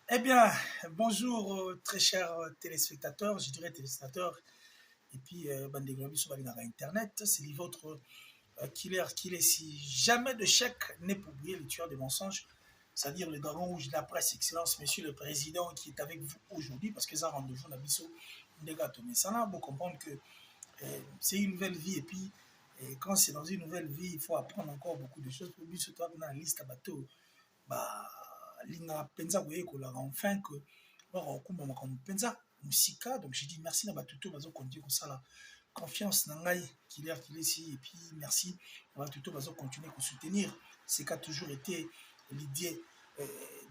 Eh bien, bonjour très chers téléspectateurs, je dirais téléspectateurs, et puis bande de globes sur Internet, c'est votre killer, si jamais de chèque n'est pour oublier le tueur des mensonges, c'est-à-dire le dragon rouge de la presse, excellence, monsieur le président qui est avec vous aujourd'hui, parce que ça rendez-vous dans Bisso, des gâteaux. Mais ça là, pour comprendre que c'est une nouvelle vie, et puis quand c'est dans une nouvelle vie, il faut apprendre encore beaucoup de choses. Pour lui, surtout dans la liste à bateau, bah, linga penza koyekolaka enfin que bakokumba makambo penza musika. Donc j'ai dit merci na batuto bazo continuer kosala confiance na ngai kiler kilesi, et puis merci na batuto bazo continuer soutenir ce qu'a toujours été l'idée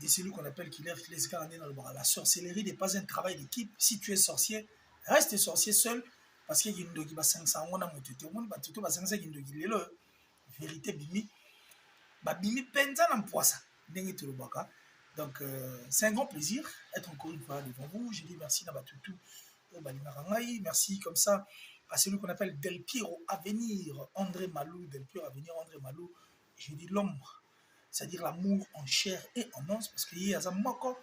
de celui qu'on appelle Killer Kilesi car la sorcellerie n'est pas un travail d'équipe. Si tu es sorcier, reste sorcier seul, parce que gindoki basangisa ngo na motuto omoni batuto basangisa gindoki lelo vérité bimi babimi penza na mpoisa ndenge tolobaka. Donc c'est un grand plaisir d'être encore une fois devant vous. Je dis merci Nabatutu au Balinarangaï. Merci comme ça à celui qu'on appelle Del Piero Avenir, André Malou, Del Piero Avenir, André Malou. Je dis l'homme, c'est-à-dire l'amour en chair et en os, parce qu'il y a un moko,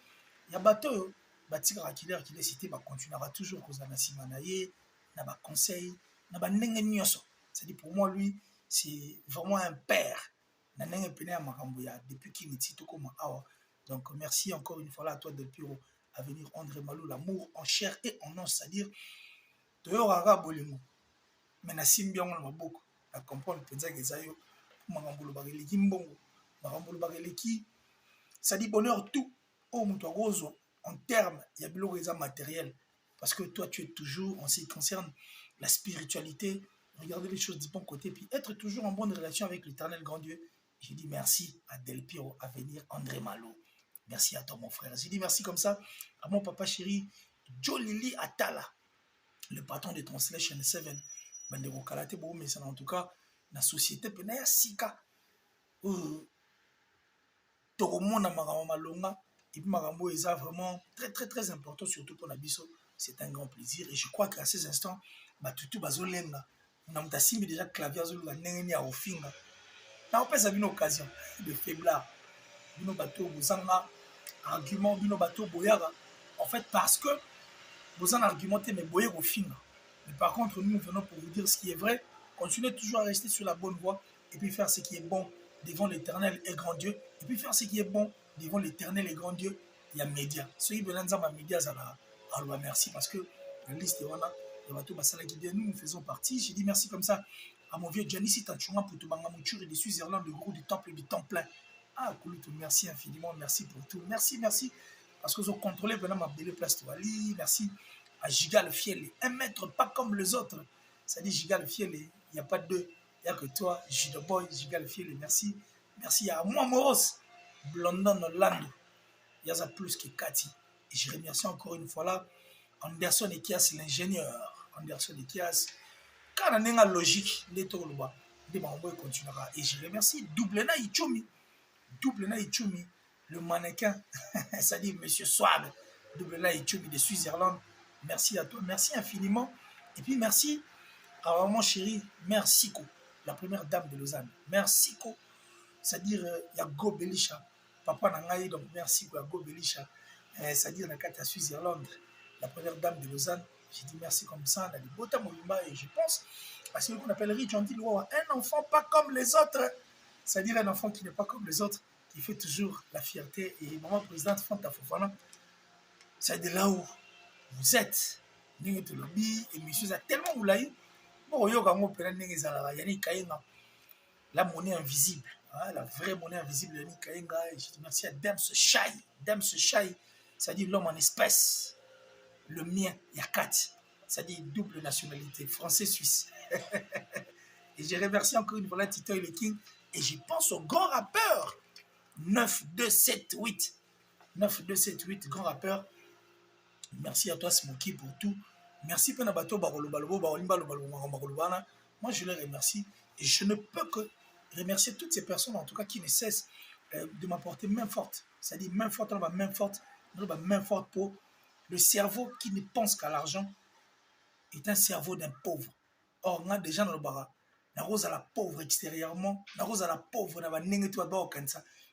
il y a bateau, batika killer qui est cité, continuera toujours cause na simanaye, na ba conseil, na ba ndenge nyoso. C'est-à-dire pour moi lui, c'est vraiment un père. Na ndenge pene ya makambo ya depuis qu'il est tout comme awa. Donc merci encore une fois là à toi Del Piero à venir André Malou, l'amour en chair et en os, c'est-à-dire toyoraka bolingo mais na simbi yango na maboko na comprendre penza ke zayo makambo lo bakeleki mbongo makambo lo bakeleki, c'est-à-dire bonheur tout au moto akozwa en termes il y a biloko eza matériel, parce que toi tu es toujours en ce qui concerne la spiritualité, regarder les choses du bon côté, puis être toujours en bonne relation avec l'éternel grand Dieu. J'ai dit merci à Del Piero à venir André Malo. Merci à toi, mon frère. J'ai dit merci comme ça à mon papa chéri, Jolili Atala, le patron de Translation 7. Bandeko Kalate, bon, mais en tout cas, la société Penaya Sika, Toromona Marama Malonga, et puis Marambo est vraiment très, très, très important, surtout pour Nabiso. C'est un grand plaisir. Et je crois qu'à ces instants, Batutu Bazolenga, on a simbi déjà clavier Zoluga, Nengeni à Ofinga. N'a pas une occasion de faiblard. Bino bateau, Bozanga, argument, Bino bateau, Boyaga. En fait, parce que vous en argumentez, mais Boyer au film. Mais par contre, nous venons pour vous dire ce qui est vrai. Continuez toujours à rester sur la bonne voie et puis faire ce qui est bon devant l'éternel et grand Dieu. Et puis faire ce qui est bon devant l'éternel et grand Dieu. Il y a média. Ceux qui veulent dire média, alors merci parce que la liste est voilà. Nous faisons partie. J'ai dit merci comme ça à mon vieux Janice Tachunga pour tout Bangamouture et des Suisse-Irlande, le groupe du temple du temps plein. Ah, Kouloutou, merci infiniment. Merci pour tout. Merci, merci. Parce que vous contrôlez vraiment ma belle place de Wali. Merci à Giga le Fiel. Un maître pas comme les autres. Ça dit Giga le Fiel, il n'y a pas de deux. Il n'y a que toi, Giga Boy, Giga le Fiel. Merci. Merci à moi, Moros, Blondon Orlando. Il y a ça plus que Cathy. Et je remercie encore une fois là Anderson Ekias, l'ingénieur. Anderson Ekias. Quand on a une logique, les tours le bas, les membres continuera. Et je remercie Doublena Ichumi. Doublena Ichumi, le mannequin, c'est-à-dire Monsieur Swag, Doublena Ichumi de Suisse-Irlande. Merci à toi, merci infiniment. Et puis merci à mon chéri, Mère Siko, la première dame de Lausanne. Mère Siko, c'est-à-dire Yago Belisha, papa Nangaï, donc merci pour Yago Belisha, c'est-à-dire la Suisse-Irlande, la première dame de Lausanne. J'ai dit merci comme ça, on a des beaux Molimba, et je pense à celui qu'on appelle Rich, on dit un enfant pas comme les autres, c'est-à-dire un enfant qui n'est pas comme les autres, qui fait toujours la fierté. Et maman présidente Fanta Fofana, c'est de là où vous êtes. Et monsieur, tellement vous l'avez. Bon, la monnaie invisible, hein, la vraie monnaie invisible de Yannick Kayenga. Et je dis merci à Dems Shai. Dems Shai, c'est-à-dire l'homme en espèce. Le mien, Yakat, c'est-à-dire double nationalité, français-suisse. Et je remercie encore une fois Tito et le King. Et je pense au grand rappeur 9278. 9278, grand rappeur. Merci à toi, Smokey, pour tout. Merci, Penabato, moi, je les remercie. Et je ne peux que remercier toutes ces personnes, en tout cas, qui ne cessent de m'apporter main forte. C'est-à-dire main forte, main forte pour le cerveau qui ne pense qu'à l'argent est un cerveau d'un pauvre. Or, on a des gens dans le bara. La rose à la pauvre extérieurement, la rose à la pauvre,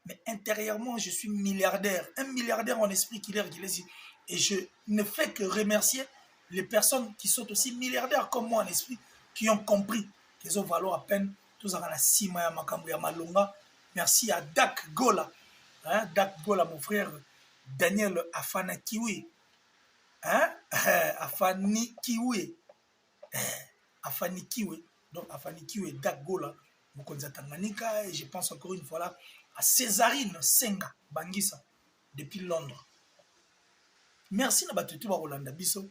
mais intérieurement, je suis milliardaire. Un milliardaire en esprit qu'il est ici. Et je ne fais que remercier les personnes qui sont aussi milliardaires comme moi en esprit, qui ont compris qu'ils ont valeur à peine. Tous à la Sima ya Makambu ya Malonga. Merci à Dak Gola. Hein? Dak Gola, mon frère Daniel Afanakiwi. Hein? Afanikiwe. Afanikiwe. Donc Afanikiwe, Dak Gola, Mokonza Tanganyika. Et je pense encore une fois là à Césarine Senga Bangisa depuis Londres. Merci na batutu ba Rolanda Biso.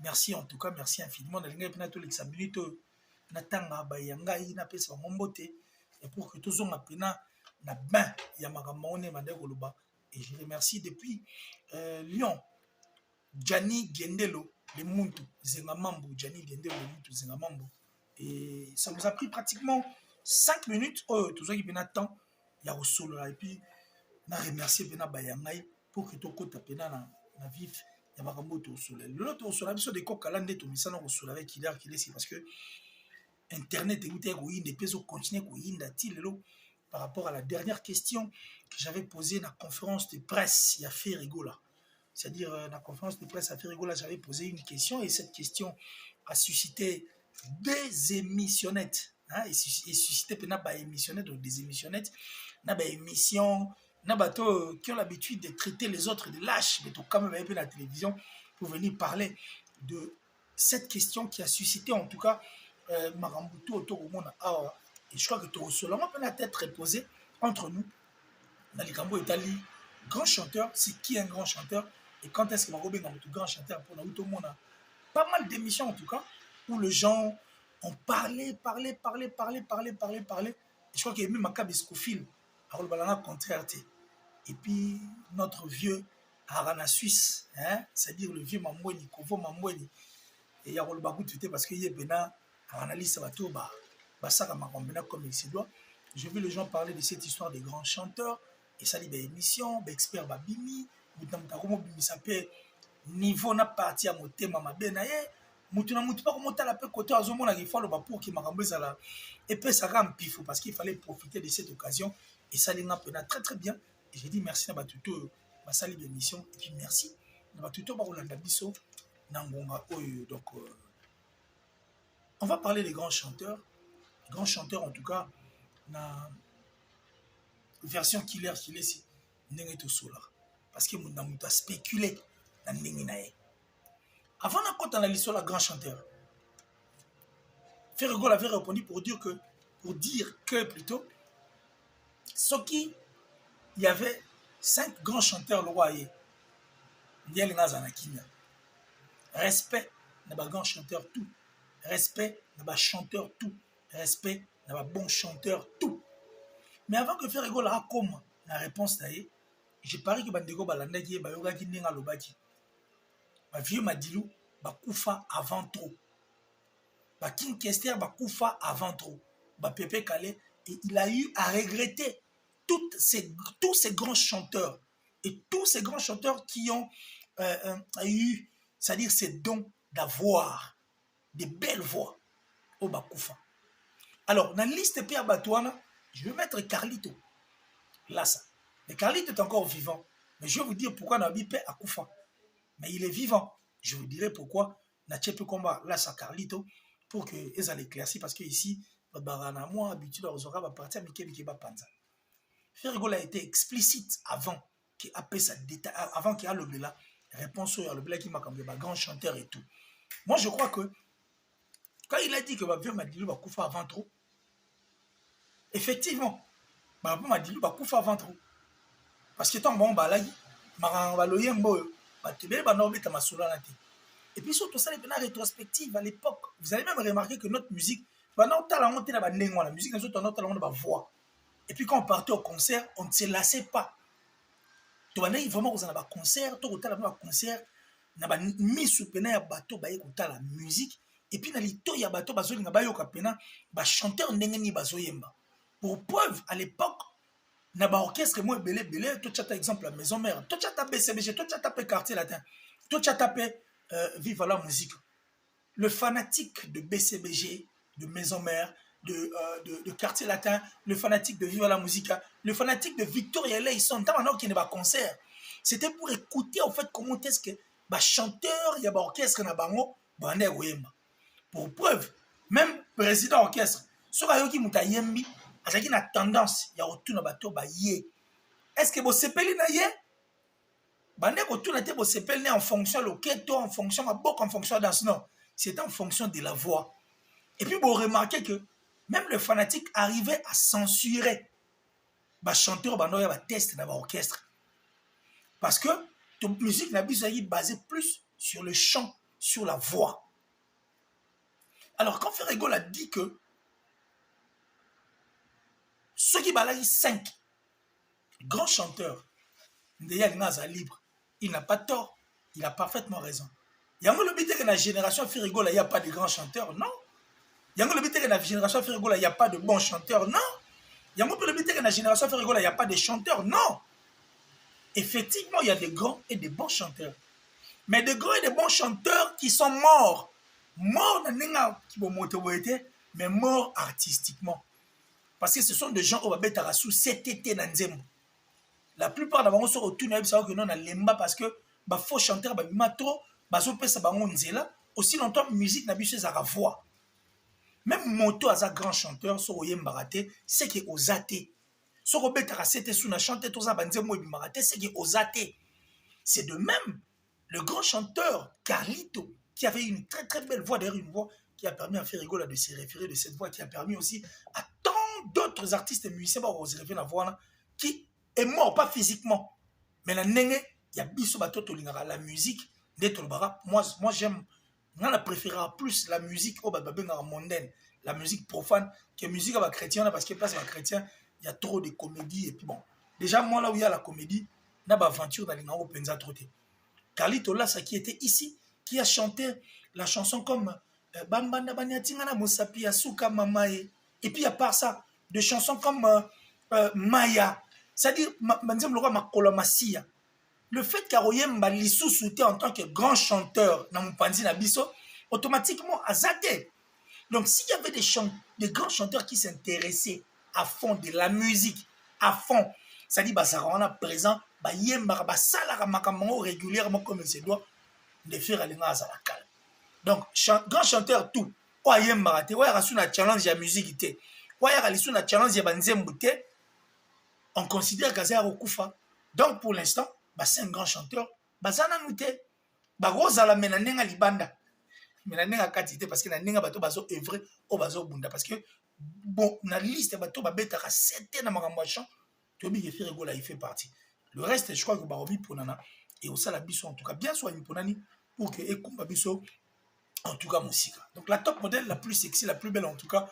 Merci en tout cas, merci infiniment. Na linga pena to l'examinite na tanga ba yangai na pesa ba mombote et pour que tous on apena na bain ya makambo one mande koloba. Et je remercie depuis Lyon Gianni Gendelo le Muntu Zengamambo, Gianni Gendelo le Muntu Zengamambo. Et ça nous a pris pratiquement 5 minutes. Oh, tout ça qui pena temps ya au solo là et puis na remercier pena ba yangai pour que to kota pena na vif ya makambo to soleil. L'autre au soleil biso de kokala ndeto misana ko soleil avec Kiler c'est parce que internet écouter ko yinde peso continuer ko yinda ti lelo par rapport à la dernière question que j'avais posée dans la conférence de presse il y a fait rigola. C'est-à-dire la conférence de presse à fait rigola, j'avais posé une question et cette question a suscité des émissionnettes hein, et suscité pena ba émissionnettes donc des émissionnettes na ba émission na bateau qui ont l'habitude de traiter les autres de lâches, mais quand même un peu la télévision pour venir parler de cette question qui a suscité en tout cas Marambutu autour au monde. Et je crois que tout cela peut être posé entre nous. Dans les Gambo Italie, grand chanteur, c'est qui un grand chanteur et quand est-ce que Marobe est un grand chanteur pour nous tout le monde. Pas mal d'émissions en tout cas où les gens ont parlé. Et je crois qu'il y a même Macab Escofil à Rolbalana contraire. Et puis, notre vieux Arana Suisse, hein, c'est-à-dire le vieux Mamoueni, Kovo Mamoueni, et il y a le bagou tout parce qu'il y a Bena, analyse Sabato, Bassaka Marombena comme il se doit. J'ai vu les gens parler de cette histoire des grands chanteurs, et ça dit des émissions, des experts Babimi, Moutamtakomo Bimi s'appelle niveau n'a parti à monter Mama Benaye, Moutuna Moutpa comme on la peu côté à Zomon, il faut le pour qui m'a remboursé là, et puis ça rend pifou parce qu'il fallait profiter de cette occasion, et ça l'a très très bien. Et j'ai dit merci à Batuto, ma salle d'émission. Et puis merci à Batuto, Barolanda Biso, Nangonga Oyo. Donc, on va parler des grands chanteurs. Les grands chanteurs, en tout cas, la version Killer, c'est Nengeto Sola. Parce que mon a spéculé dans Nengenae. Avant d'en la l'histoire, la grand chanteur, Ferrego avait répondu pour dire que plutôt, ce qui il y avait 5 grands chanteurs le roi et respect n'a pas grand chanteur tout respect n'a pas chanteur tout respect n'a pas bon chanteur tout mais avant que Ferrego la comme la réponse d'ailleurs j'ai pari que bandeko balandaki bayogaki ndenga lobaki ba vieux Madilou bakufa avant trop ba King Kester bakufa avant trop ba Pepe Kale et il a eu à regretter tous ces grands chanteurs et tous ces grands chanteurs qui ont eu, c'est-à-dire ces dons d'avoir des belles voix au Bakoufa. Alors, dans la liste de Pierre Batouana, je vais mettre Carlito. Là, ça. Mais Carlito est encore vivant. Mais je vais vous dire pourquoi Nabi Pé a Koufa. Mais il est vivant. Je vous dirai pourquoi Natchepe Combat, là, ça Carlito, pour que les allent éclaircir, parce que ici, Barana, moi, habitude, on va partir à Mike Panza. Ferrego a été explicite avant qu'il ait le Bela, réponse à le Bela qui m'a comme un grand chanteur et tout. Moi, je crois que quand il a dit que Vieux Madilou va couper avant trop, effectivement, Vieux Madilou va couper avant trop. Parce que tant bon, et puis surtout ça, les rétrospectives à l'époque, vous allez même remarquer que notre musique, la musique, nous avons une voix. Et puis quand on partait au concert, on ne se lassait pas. Tu vois, vraiment, vous avez un concert, tu as un concert, tu as mis sous pena bateau, tu as la musique, et puis il y a bateau, tu as chanteur ndengeni bazoyemba. Pour preuve, à l'époque, tu as un orchestre, moi, belé, tu as exemple la Maison Mère, tu as tapé BCBG, tu as tapé Quartier Latin, tu as tapé Vive la musique. Le fanatique de BCBG, de Maison Mère, de Quartier Latin, le fanatique de Viva la Musica, le fanatique de Victoria Lay, ils sont dans qui n'est pas concert. C'était pour écouter en fait comment est-ce que bah chanteur, il y a un orchestre na bango, bandé wema. Pour preuve, même président orchestre, sur ayoki mutayembi, azaki na tendance ya retourner bateau ba yé. Est-ce que vous sepeli na yé? Bandé retourner te vous sepeli en fonction le keto, en fonction beaucoup en fonction dans ce nom. C'est en fonction de la voix. Et puis vous remarquez que même le fanatique arrivait à censurer les chanteurs qui test dans l'orchestre. Parce que la musique n'a pas basée plus sur le chant, sur la voix. Alors quand Ferrego a dit que ceux qui balayent 5 grands chanteurs, libre, il n'a pas tort, il a parfaitement raison. Il y a un lobby que dans la génération Ferrego, il n'y a pas de grands chanteurs, non. Il y a un lobby que dans la génération Ferrego, il n'y a pas de bons chanteurs, non. Il y a un lobby que dans la génération Ferrego, il n'y a pas de chanteurs, non. Effectivement, il y a des grands et des bons chanteurs. Mais des grands et des bons chanteurs qui sont morts. Morts dans les qui vont monter, mais morts artistiquement. Parce que ce sont des gens qui vont mettre sous cet été dans Nzembo. La plupart d'entre eux sont retournés que non à lemba parce que les faux chanteurs, les matro, aussi longtemps musique n'a pas à voix. Même Moto a un grand chanteur, c'est qui est aux athées. C'est de même le grand chanteur Carlito qui avait une très très belle voix, derrière une voix qui a permis à Ferrego de se référer de cette voix, qui a permis aussi à tant d'autres artistes et musiciens de se référer à la voix qui est mort, pas physiquement. Mais la nenge, il y a biso batoto lingara la musique d'être le bara. Moi j'aime, on a préféré plus la musique au mondaine, la musique profane que la musique chrétienne parce que place à chrétien, il y a trop de comédie et puis bon. Déjà moi là où il y a la comédie, n'a pas aventure dans les nango penza troté. Carlito là, ça qui était ici, qui a chanté la chanson comme Bambanda Banyatingana Mosapi Asuka Mamae. Et puis à part ça, des chansons comme Maya, c'est-à-dire Manzem le roi Makola Masia. Le fait qu'Aroyem Lissou souté en tant que grand chanteur dans mon panzi Nabiso, automatiquement a zaté. Donc s'il y avait des grands chanteurs qui s'intéressaient à fond de la musique, à fond, c'est-à-dire ça rend présent, régulièrement comme il se doit, de faire aller à la calme. Donc, grand chanteur tout, il y a un challenge de la musique, il y a un challenge de la musique, on considère que c'est un Rokufa. Donc, pour l'instant, c'est un grand chanteur, c'est un outé. Rosa menanenga libanda. Menanenga katité parce que nanenga bato bazo œuvre au bazo bunda parce que bon, na liste bato babeta ka 7 na makambo chant, Tobi Ferrego là il fait partie. Le reste, je crois que Barobi Ponana et au Salabiso en tout cas bien soit une Ponani pour que Ekumba Biso en tout cas Moussika. Donc la top modèle la plus sexy, la plus belle en tout cas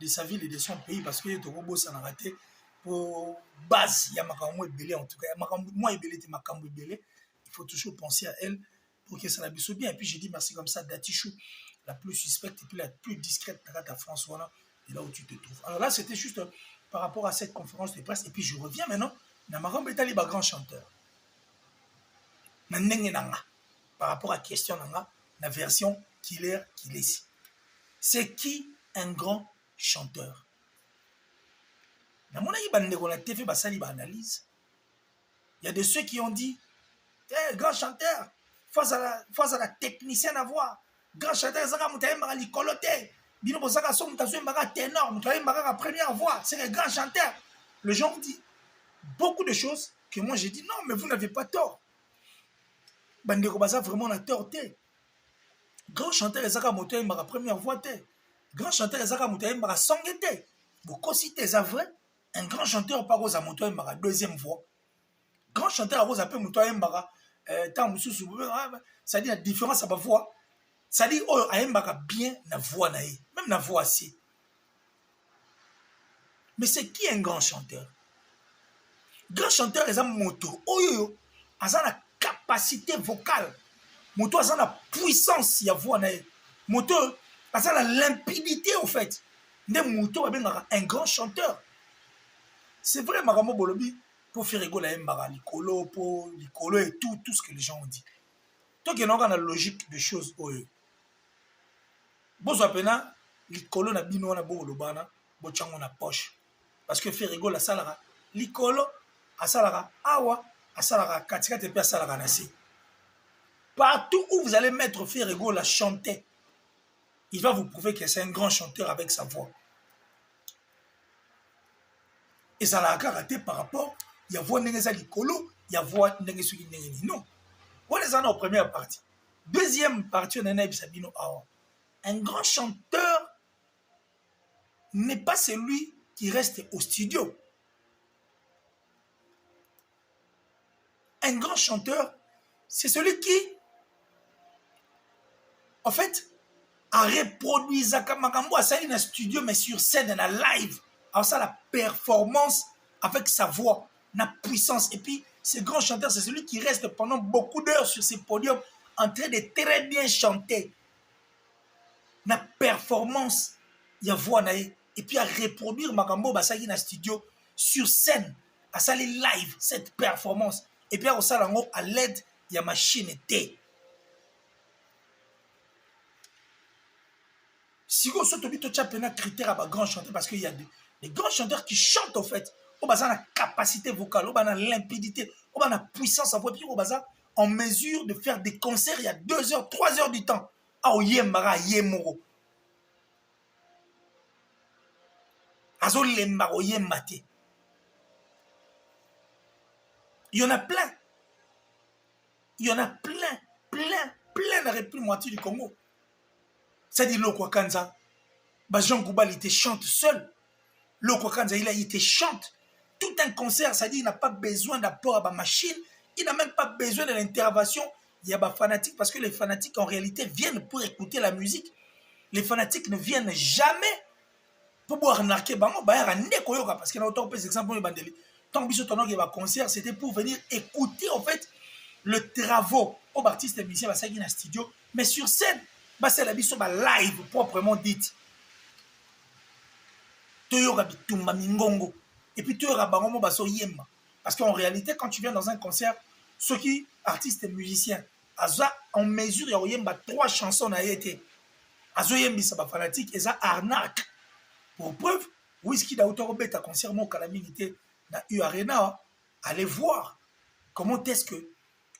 de sa ville et de son pays parce que Togobo s'en a raté pour base. Il y a Makambo et Belé en tout cas. Moi et Belé, Makambo et Belé. Il faut toujours penser à elle pour que ça la bisse bien. Et puis j'ai dit merci comme ça, Datichou, la plus suspecte et puis la plus discrète à François, et là où tu te trouves. Alors là, c'était juste par rapport à cette conférence de presse. Et puis je reviens maintenant. Namarambe est un grand chanteur. Par rapport à la question, la version Killer Kilesi. C'est qui un grand chanteur? Il y a de ceux qui ont dit grand chanteur, face à la technicienne à voix. Grand chanteur, c'est la première voix. C'est le grand chanteur. Les gens dit beaucoup de choses que moi j'ai dit non, mais vous n'avez pas tort. Bandeko Baza vraiment a tort. Grand chanteur, c'est la première voix. Grand chanteur, c'est la seconde. Beaucoup citer ça vrai. Un grand chanteur par aux amonteurs la deuxième voix. Grand chanteur aux appels moto mbara ça dit la différence à ma voix. Ça dit oh mbara bien la voix naïe, même la voix assez. Mais c'est qui un grand chanteur? Grand chanteur est un moto. Oh yo, a la capacité vocale. Moto a la puissance ya voix naïe. Moto a la limpidité au fait. Des moto un grand chanteur. C'est vrai, Maramo Bolobi, pour faire rigoler la Licolo, pour Licolo et tout ce que les gens ont dit. Donc, il y a une logique de choses. Bon, likolo na bino wana bokolobana bochango na poche parce que Ferrego la salara likolo asalaka awa asalaka katikati pe asalaka na se. Partout où vous allez mettre Ferrego la chanter, il va vous prouver que c'est un grand chanteur avec sa voix. Et ça l'a raté par rapport, il y a voix n'engeza likolo, il y a voix n'engesu n'engeni. Non. On est en première partie. Deuxième partie, on a Sabino Awa. Un grand chanteur n'est pas celui qui reste au studio. Un grand chanteur, c'est celui qui, en fait, a reproduit Zakamakambo à salir dans le studio, mais sur scène, dans la live. Alors ça, la performance avec sa voix, la puissance. Et puis, ce grand chanteur, c'est celui qui reste pendant beaucoup d'heures sur ces podiums en train de très bien chanter. La performance, il y a voix, et puis à reproduire Makambo Basagi dans le studio sur scène, à salir live, cette performance. Et puis à l'aide, il y a machine T. Si vous avez un critère à grand chanteur, parce qu'il y a des grands chanteurs qui chantent, en fait, on a la capacité vocale, on a la limpidité, on a la puissance à voix, puis on a en mesure de faire des concerts il y a 2 heures, 3 heures du temps. Ah, yemara, yemoro. Azo lembaro, yemate. Il y en a plein. Il y en a plein dans la République moitié du Congo. C'est-à-dire, Lokwa Kanza, Jean Goubal, il te chante seul. Lokwa Kanza, il te chante. Tout un concert, c'est-à-dire, il n'a pas besoin d'apport à ma machine. Il n'a même pas besoin de l'intervention. Il y a des fanatiques, parce que les fanatiques, en réalité, viennent pour écouter la musique. Les fanatiques ne viennent jamais pour boire un arqué. Parce qu'il y a autant d'exemples. Tant que il y a un concert, c'était pour venir écouter, en fait, le travaux aux artistes et musiciens dans le studio. Mais sur scène, c'est la biso live proprement dite. Et puis tu auras bangomo baso yemba. Parce qu'en réalité, quand tu viens dans un concert, ceux qui artistes et musiciens, en mesure il y a 3 chansons à été. Azo yembi ça ba fanatique et ça arnaque. Pour preuve, Whisky d'auteur bête concert mon calamité dans U Arena, allez voir comment est-ce que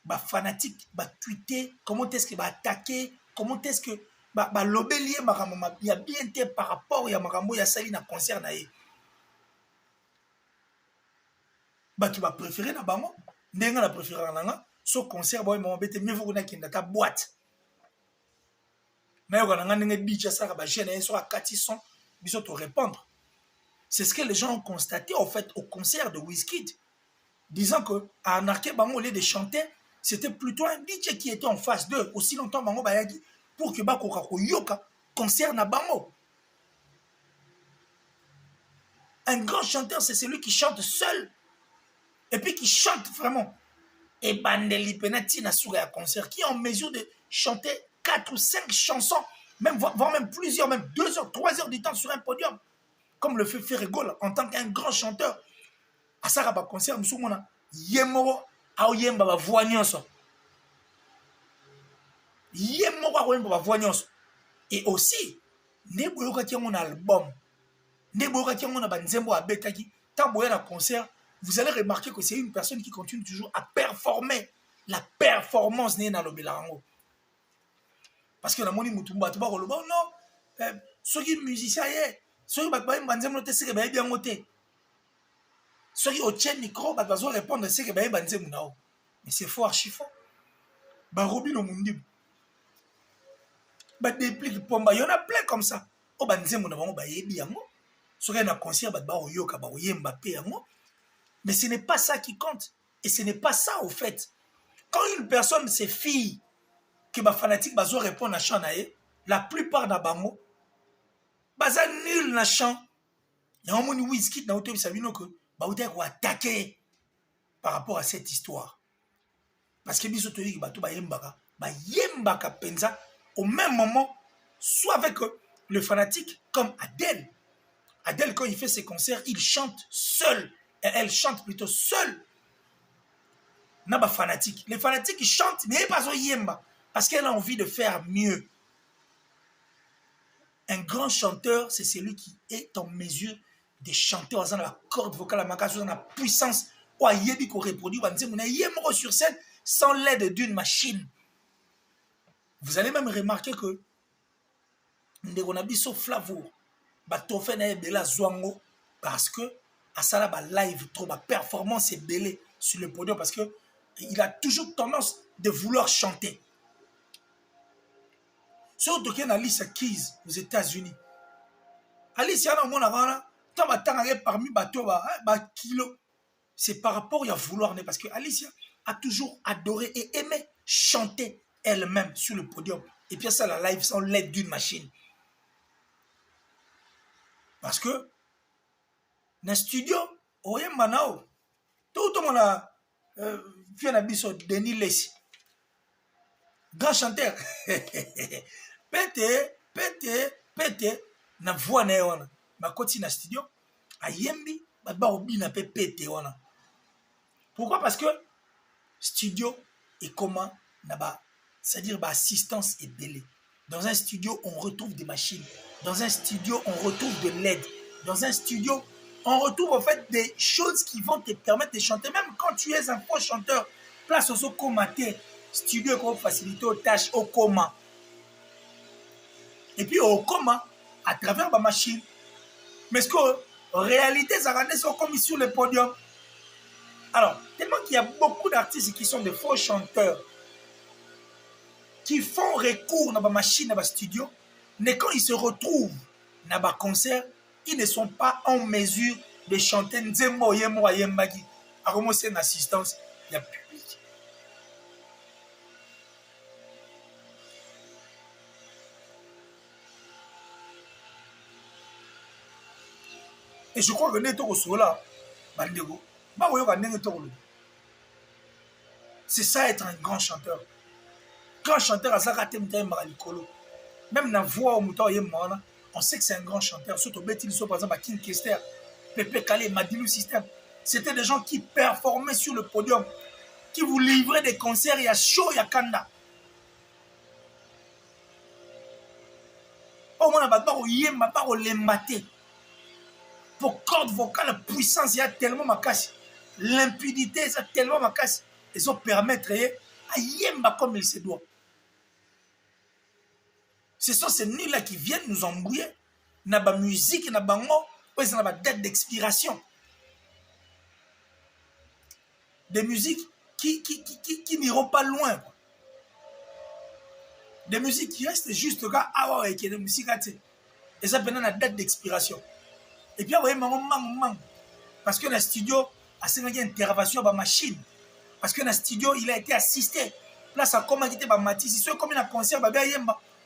ba fanatique ba tweeter, comment est-ce que ba attaquer, comment est-ce que ba lobelier makamama il y a bien été par rapport ya makambo ya sali na concert na ye. Ba tu vas préférer na bango, ndenga na préférer na so concert boy mo bête mieux vous na kinda ta boîte. Mais on a un DJ ça ba jeune so a 400 biso te répondre. C'est ce que les gens ont constaté en fait au concert de Wizkid, disant que à Anarké bango au lieu de chanter, c'était plutôt un DJ qui était en face d'eux aussi longtemps bango bayaki pour que ba ko yoka concert na bango. Un grand chanteur, c'est celui qui chante seul et puis qui chante vraiment. Et Bandeli Penati na sur un concert qui est en mesure de chanter 4 ou 5 chansons, même voire même plusieurs, même 2 heures, 3 heures du temps sur un podium, comme le fait Ferrego en tant qu'un grand chanteur. À ça ba concert musu mona yemoro a yemba ba voix nyonso. Yemoro a yemba ba voix nyonso. Et aussi ne boyoka ti mon album. Ne boyoka ti mon ba nzembo abetaki. Tant boya na concert, vous allez remarquer que c'est une personne qui continue toujours à performer. La performance n'est dans le Belango. Parce que la moni mutumba tu ba ko loba non. Ceux qui musiciens ceux qui ba nzembo te seke ba bien moté. Ceux qui au tien micro ba besoin répondre seke ba nzembo nao. Mais c'est faux archi faux. Ba robino mundi. Ba déplique pomba, il y en a plein comme ça. O ba nzembo na bango ba yebi yango. Ceux qui na concert ba oyoka ba oyemba pe yango. Mais ce n'est pas ça qui compte. Et ce n'est pas ça, au fait. Quand une personne, c'est fille, qui est fanatique, bah, répond à chant, la plupart des bango, bah, ça nul na chant. Il y a un monde Wizkid na hôtel Sabino que, bah, vous avez attaqué par rapport à cette histoire. Parce que biso toyi bah, tout bah, yembaka penza, au même moment, soit avec le fanatique, comme Adèle. Adèle, quand il fait ses concerts, il chante seul. Et elle chante plutôt seule. Naba fanatique. Les fanatiques ils chantent, mais pas au yemba. Parce qu'elle a envie de faire mieux. Un grand chanteur, c'est celui qui est en mesure de chanter dans la corde vocale, dans la puissance, ou à yebi qu'on reproduit, sur scène sans l'aide d'une machine. Vous allez même remarquer que Ndegonabiso Flavour, Batofen a Bela Zwango, parce que à ça là, live, trop, performance est belé sur le podium, parce que il a toujours tendance de vouloir chanter. Surtout qu'il y a Alicia Keys aux États-Unis. Alicia, parmi kilo, c'est par rapport à vouloir, parce que Alicia a toujours adoré et aimé chanter elle-même sur le podium. Et puis ça, la live sans l'aide d'une machine. Parce que dans le studio, tout le monde a vu un abisso Denis Lessi. Grand chanteur. Pete, na voix na wana. Ma koti na studio, a yembi, ba obi na pete wana. Pourquoi? Parce que studio est comment là-bas, c'est-à-dire assistance est belée. Dans un studio, on retrouve des machines. Dans un studio, on retrouve de l'aide. Dans un studio, on retrouve en fait des choses qui vont te permettre de chanter. Même quand tu es un faux chanteur, place au comaté, studio pour faciliter aux tâches au coma. Et puis au coma, à travers ma machine. Mais ce qu'en réalité, ça rend comme sur le podium. Alors, tellement qu'il y a beaucoup d'artistes qui sont des faux chanteurs, qui font recours dans ma machine, dans ma studio, mais quand ils se retrouvent dans ma concert, ils ne sont pas en mesure de chanter Nzembo Yemo Ayembagi. À commencer une assistance, il y a public. Et je crois que Neto Sola, Bandego, c'est ça être un grand chanteur. Grand chanteur à Zaratem Malikolo. Même dans la voix au mouton, on sait que c'est un grand chanteur. Surtout Betty Lisso, par exemple, à King Kester, Pepe Kale, Madilou System. C'était des gens qui performaient sur le podium, qui vous livraient des concerts. Il y a show, il y a Kanda. Au moins, on a pas les mater. Pour corde vocale, la puissance, il y a tellement ma casse. L'impudité, ça tellement ma casse. Ils ont permettre à yemba comme il se doit. Ce sont ces nuits-là qui viennent nous embrouiller. N'a pas musique, n'a pas mot, ils n'ont pas date d'expiration. Des musiques qui n'iront pas loin. Des musiques qui restent juste là, ah ouais, qui est des musiques, et ça pendant la date d'expiration. Et puis, vous voyez, parce que dans le studio, il y a une intervention dans la machine. Parce que dans le studio, il a été assisté. Là, ça a commencé par Matisse. Si comme un concert,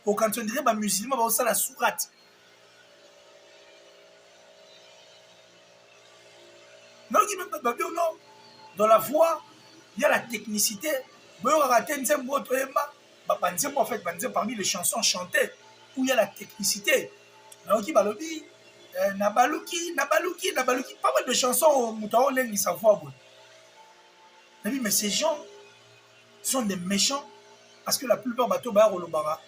au canton de la musulman, ça la sourate. Non, dans la voix, il y a la technicité. En fait, parmi les chansons chantées, où il y a la technicité. Nabaluki. Pas mal de chansons où les sa voix. Mais ces gens sont des méchants parce que la plupart des bateaux Olobara,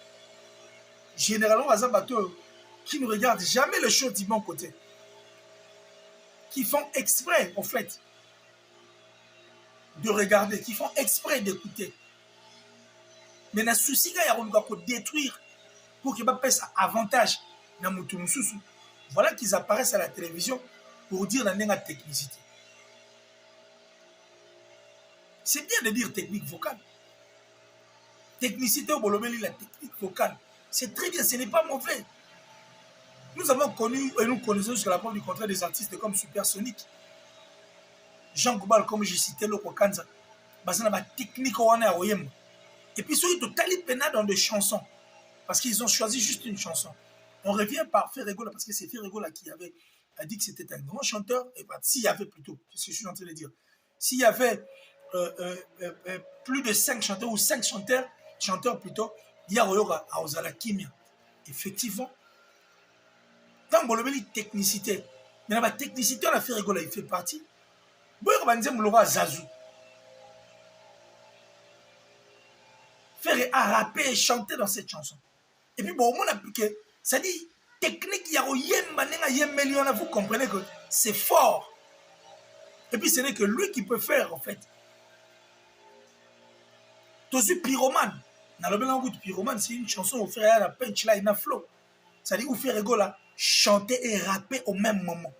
généralement, les bateaux qui ne regardent jamais les choses du bon côté, qui font exprès, en fait, de regarder, qui font exprès d'écouter. Mais le souci, il y a détruire pour qu'il n'y ait pas ça avantage dans le souci. Voilà qu'ils apparaissent à la télévision pour dire la technicité. C'est bien de dire technique vocale. Technicité au Bolomeli, la technique vocale. C'est très bien, ce n'est pas mauvais. Nous avons connu, et nous connaissons jusqu'à la preuve du contraire des artistes comme Supersonic. Jean Goubal, comme j'ai cité, le Kokanza. Basé dans la technique au Wana Oyem. Et puis, ils sont totalement pénal dans des chansons. Parce qu'ils ont choisi juste une chanson. On revient par Ferregola, parce que c'est Ferregola qui avait dit que c'était un grand chanteur. Et bah, s'il y avait plutôt, c'est ce que je suis en train de dire, s'il y avait plus de 5 chanteurs ou 5 chanteurs plutôt, il y a Royoga à Ozala Kimia. Effectivement, dans le technicité, mais la technicité, on a fait rigoler, il fait partie. Zazou. Faire à rapper et chanter dans cette chanson. Et puis, bon, on a appliqué, ça dit, technique vous comprenez que c'est fort. Et puis ce n'est que lui qui peut faire en fait. Tozu pyromane. Dans le blanc de pyromane, c'est une chanson où faire la punchline à flow. C'est-à-dire où faire rigoler, chanter et rapper au même moment.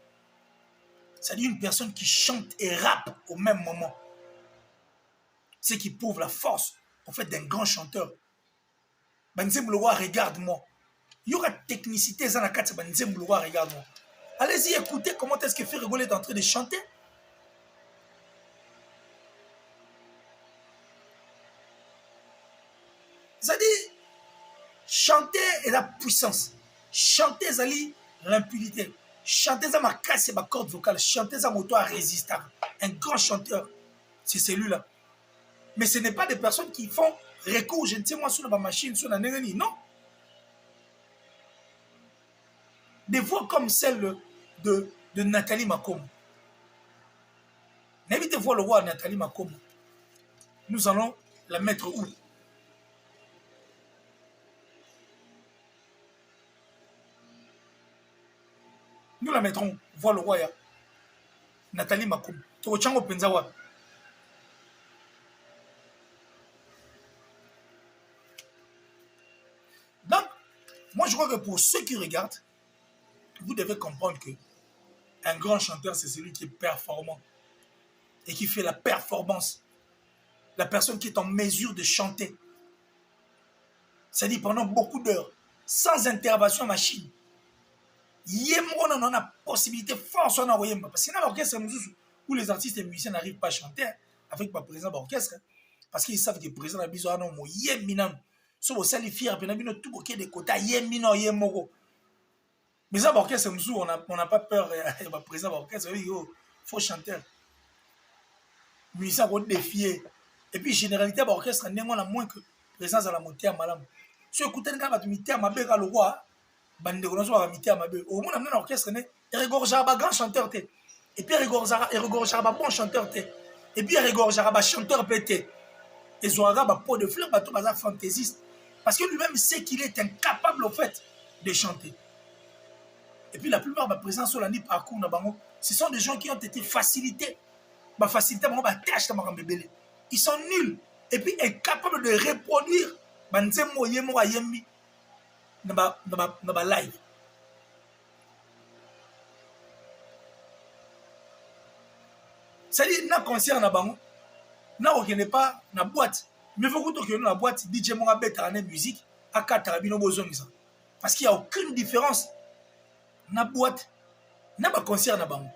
C'est-à-dire une personne qui chante et rappe au même moment. C'est qui prouve la force en fait d'un grand chanteur. Banzem Bloua, regarde-moi. Il y aura technicité dans la carte Banzem Bloua, regarde-moi. Allez-y, écoutez comment est-ce que Ferrigol est en train de chanter. C'est-à-dire, chanter est la puissance. Chanter, c'est l'impunité. Chanter, c'est ma casse et ma corde vocale. Chanter, c'est mon toit résistant. Un grand chanteur, c'est celui-là. Mais ce n'est pas des personnes qui font recours, je ne sais moi, sur la machine, sur la nérénie. Non. Des voix comme celle de Nathalie Makomo. N'évitez voir le roi Nathalie Makomo. Nous allons la mettre où? Nous la mettrons, voir le roi Nathalie Makomo. Tochango Penzawa. Donc, moi je crois que pour ceux qui regardent, vous devez comprendre que un grand chanteur, c'est celui qui est performant et qui fait la performance. La personne qui est en mesure de chanter. C'est-à-dire pendant beaucoup d'heures, sans intervention machine. On a la possibilité force on a parce que dans l'orchestre où les artistes et musiciens n'arrivent pas à chanter avec le président d'orchestre parce qu'ils savent que le président a besoin de yéminam. So vous allez fier puis on a tout pour qu'il y ait des quotas yémino yémoro. Mais ça l'orchestre on n'a pas peur le président d'orchestre il faut chanter. Musicien vont défier et puis généralité d'orchestre on a moins que présence à la montée à malam. So écoutez quand va mité à ma bega le roi bande on mité à ma bega au moins dans l'orchestre né regorgeara ba grand chanteur té et puis regorgeara ba bon chanteur té et puis regorgeara ba chanteur pété et zoara ba pot de fleurs ba tout bazar fantaisiste parce que lui-même sait qu'il est incapable au fait de chanter. Et puis la plupart de présence sur l'année parcours na bango ce sont des gens qui ont été facilités ba facilité bango ba tâche ta makambebele. Ils sont nuls et puis incapables de reproduire banzemo yemo ayembi na ba live. C'est-à-dire, dans concert na bango, na okene pas na boîte, mais faut que tu na boîte DJ monga beta na musique à katarabino bozongisa. Parce qu'il y a aucune différence na boîte na ba concert na bango.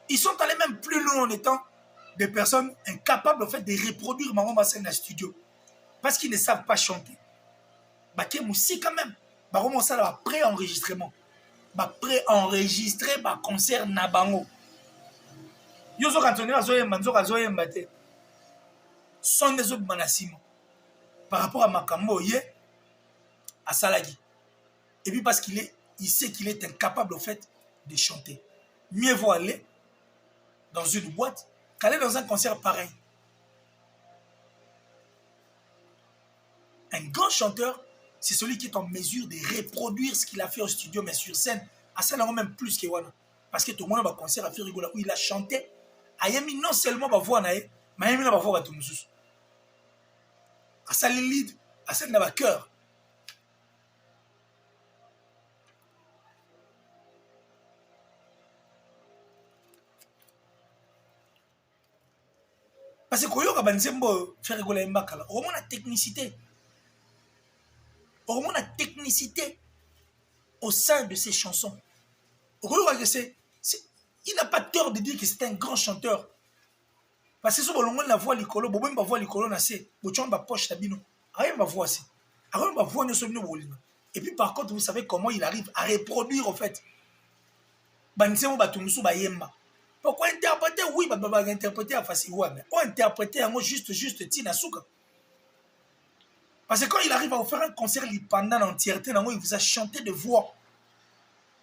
Ils sont allés même plus loin en étant des personnes incapables en fait de reproduire Maman Bassel dans le studio parce qu'ils ne savent pas chanter. Baké Moussi quand même. Bah comment ça va pré-enregistrement. Bah pré-enregistré bah concert na bango. Yozo Kantoni azoye manzo azoye mbate. Son des autres manasimo. Par rapport à Makambo ye à Salagi. Et puis parce il sait qu'il est incapable au fait de chanter. Mieux vaut aller dans une boîte qu'aller dans un concert pareil. Un grand chanteur, c'est celui qui est en mesure de reproduire ce qu'il a fait au studio, mais sur scène, à ça, il même plus que Wana. Parce que tout le monde a un concert à faire où il a chanté. Ayami non seulement ma voix, mais il a voix à tout le monde. À ça, il lead, à ça, il a cœur. Parce que quand on a faire rigoler Mbakala, on a la technicité. On a la technicité au sein de ses chansons. Il n'a pas tort de dire que c'est un grand chanteur. Parce que si on a la voix l'icolo, on a la voix l'icolo, on a la poche tabino. Rien ma voix aussi. Rien ma voix ne se et puis par contre, vous savez comment il arrive à reproduire en fait. Pourquoi interpréter? Oui, interpréter à facile, mais on interpréter juste Tina Souka. Parce que quand il arrive à vous faire un concert pendant l'entièreté, il vous a chanté de voix,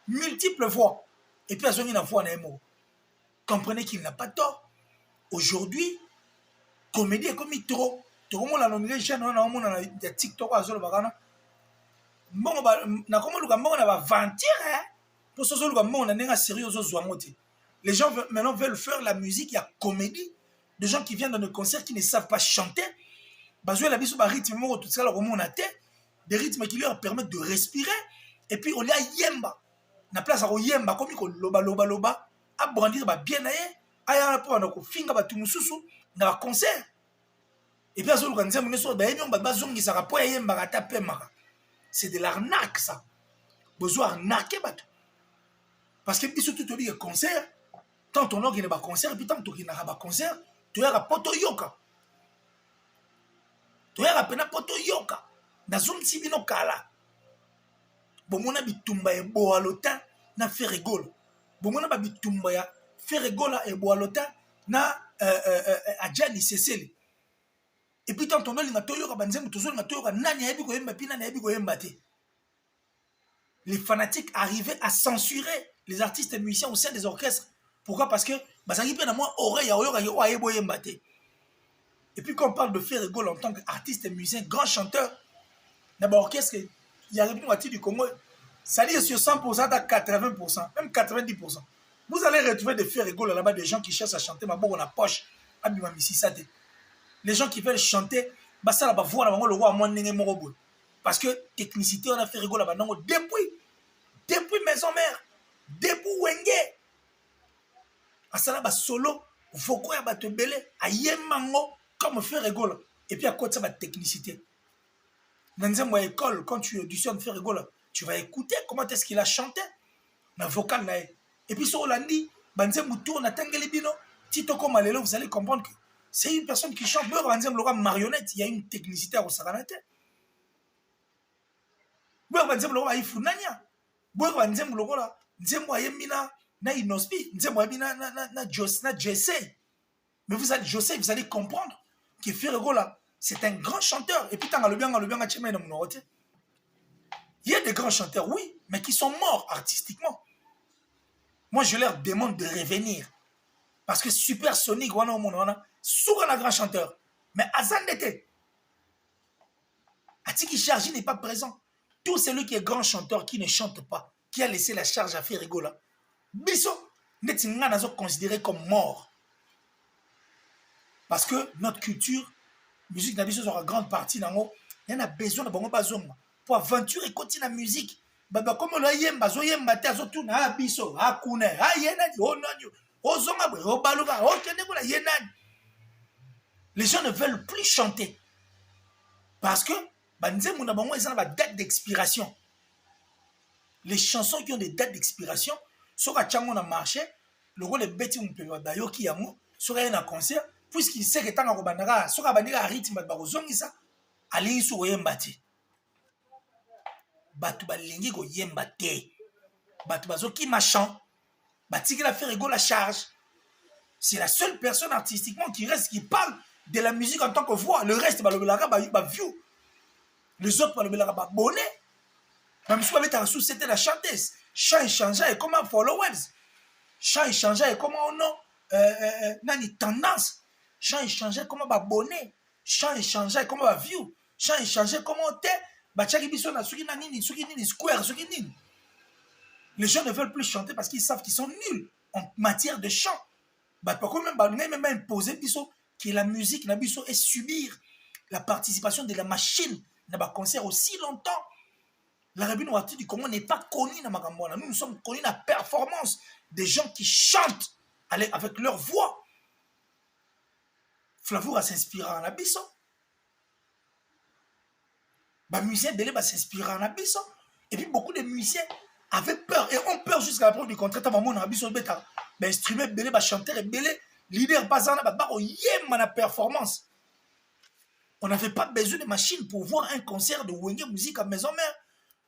multiples voix, et puis il a une voix dans mot. Comprenez qu'il n'a pas tort. Aujourd'hui, comédie est comme trop. Tout le monde a nommé les gens, on a TikTok, mbongo na comment luka mbongo na ba ventir hein pour ce luka mbongo na nenga sérieux zo zwamote. Les gens maintenant veulent faire la musique, il y a comédie, des gens qui viennent dans le concert qui ne savent pas chanter. Bazoué la biso ba rythme moko tout ça là comment on a des rythmes qui leur permettent de respirer et puis on y a yemba. Na place à yemba comme ko loba a brandir ba bien aye aya pour na ko finga ba tumususu na ba concert. Et puis azo luka nzembo neso ba yemba ba zongisa ka po yemba ka taper maka. C'est de l'arnaque ça. Besoin arnaquer bateau. Parce que biso tout le concert tant on a pas concert et puis tant on n'a pas concert, tu as poto yoka. Tu as pena poto yoka. Na zone si bino kala. Bomona bitumba e boalota na ferregol. Bomona ba bitumba ya ferregola e boalota na ajali seseli. Et puis tant on a linga toyoka banzemu tozo linga toyoka nani yebi ko yemba pina na yebi ko yemba te. Les fanatiques arrivaient à censurer les artistes et musiciens au sein des orchestres. Pourquoi? Parce que bazangi pe na moi oreille ya oyoka yo ayebo yemba te. Et puis quand on parle de Ferregol en tant qu'artiste et musicien, grand chanteur, d'abord orchestre, il y a une moitié du Congo, ça dit sur 100% à 80%, même 90%. Vous allez retrouver des Ferregol là-bas, des gens qui cherchent à chanter, mais bon, on a poche, les gens qui veulent chanter, bah ça là-bas, voir le roi à moi, parce que technicité, on a Ferregol là-bas, depuis Maison Mère, depuis Wenge, à ça là-bas, solo, Voko ya bato belé, à Yemango, comme Ferregol. Et puis à côté de la technicité. Dans une école, quand tu auditionnes Ferregol, tu vas écouter comment est-ce qu'il a chanté. Dans le vocal là. Et puis sur Hollandi, Banzem Moutou, on a Tangelibino, Tito Komalelo, vous allez comprendre que c'est une personne qui chante. Banzem Laura marionnette, il y a une technicité au Saranate. Banzem Laura Ifunania. Banzem Laura, Nzembo Ayemina, na Inospi, Nzembo Ayemina, na Jesse. Mais vous allez comprendre que Ferregola, c'est un grand chanteur. Et puis, il y a des grands chanteurs, oui, mais qui sont morts artistiquement. Moi, je leur demande de revenir. Parce que Super Sonic, souvent un grand chanteur. Mais Azan était. Atiki Chargi n'est pas présent. Tout celui qui est grand chanteur, qui ne chante pas, qui a laissé la charge à Ferregola, Bisso, n'est considéré comme mort. Parce que notre culture, musique d'habitude sur une grande partie, il y a besoin de bon bazon pour aventurer et continuer la musique. Baba comme le yemba, zo yemba te azotu na biso, akune, yenani, onanyo, ozonga bwe, obaluga, okende kula yenani. Les gens ne veulent plus chanter parce que banzemu na bango ils ont une date d'expiration. Les chansons qui ont des dates d'expiration, sur la chango na marché, le rôle est bêti on peut bayo ki yango, sur un concert. Puisqu'il sait que tant que bandara, sur la bandera rythme de barozongisa, allez sur yembate. Batu balingi go yembate. Batu bazo qui machan. Bati qui la fait rigoler la charge. C'est la seule personne artistiquement qui reste qui parle de la musique en tant que voix. Le reste, bah view. Les autres, bah bonnet. Même si c'était la chanteuse. Chant et changeait comme un followers. Chant et changeait comme un nom. Nani tendance. Chant échangeait comme un bonnet, chant échangeait comme un view, chant échangeait comme un thé, bachaki biso na suki nini square suki nini. Les gens ne veulent plus chanter parce qu'ils savent qu'ils sont nuls en matière de chant. Bah pourquoi même imposer biso que la musique na biso est subir la participation de la machine dans un concert aussi longtemps. La République Ouattara du Congo n'est pas connue dans Magambouana. Nous sommes connus dans la performance des gens qui chantent avec leur voix. Flavour va s'inspirer en abysso. Les musiciens belé va s'inspirer en abysso. Et puis beaucoup de musiciens avaient peur et ont peur jusqu'à la preuve du contraire. Tant que abysso bêta, instrument belé va chanter et belé leader bazana va yem la performance. On n'avait pas besoin de machines pour voir un concert de Wenge Musique à Maison Mère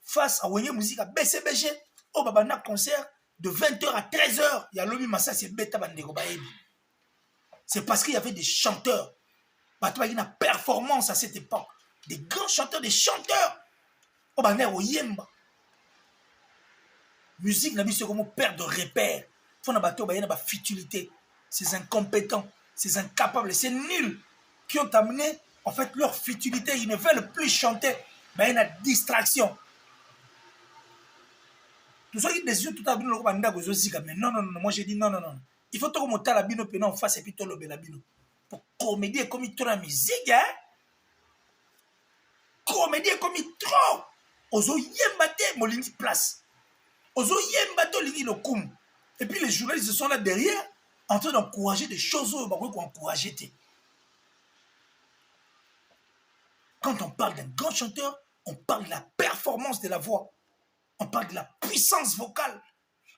face à Wenge Musique à BCBG. Au babana concert de 20h à 13h. Il y a l'homme massa c'est bêta bandego baebi. C'est parce qu'il y avait des chanteurs. Il y a une performance à cette époque. Des grands chanteurs, des chanteurs. Oh, bah, on yemba. Musique, n'a vu comme perte de repères. Il faut qu'il y ait une futilité. Ces incompétents, ces incapables, ces nuls qui ont amené, en fait, leur futilité. Ils ne veulent plus chanter. Mais il y a une distraction. Tout ça qui décide tout à l'heure, mais non, non, non, moi j'ai dit non, non, non. Il faut que tu montes la bino, puis en face, et puis tu le bino. Pour comédie comme il tourne la musique, hein. Comédie comme il trop. Ozo yembate, molingi place. Ozo yembate, lingi le koum. Et puis les journalistes sont là derrière, en train d'encourager des choses, encourager. Quand on parle d'un grand chanteur, on parle de la performance de la voix. On parle de la puissance vocale.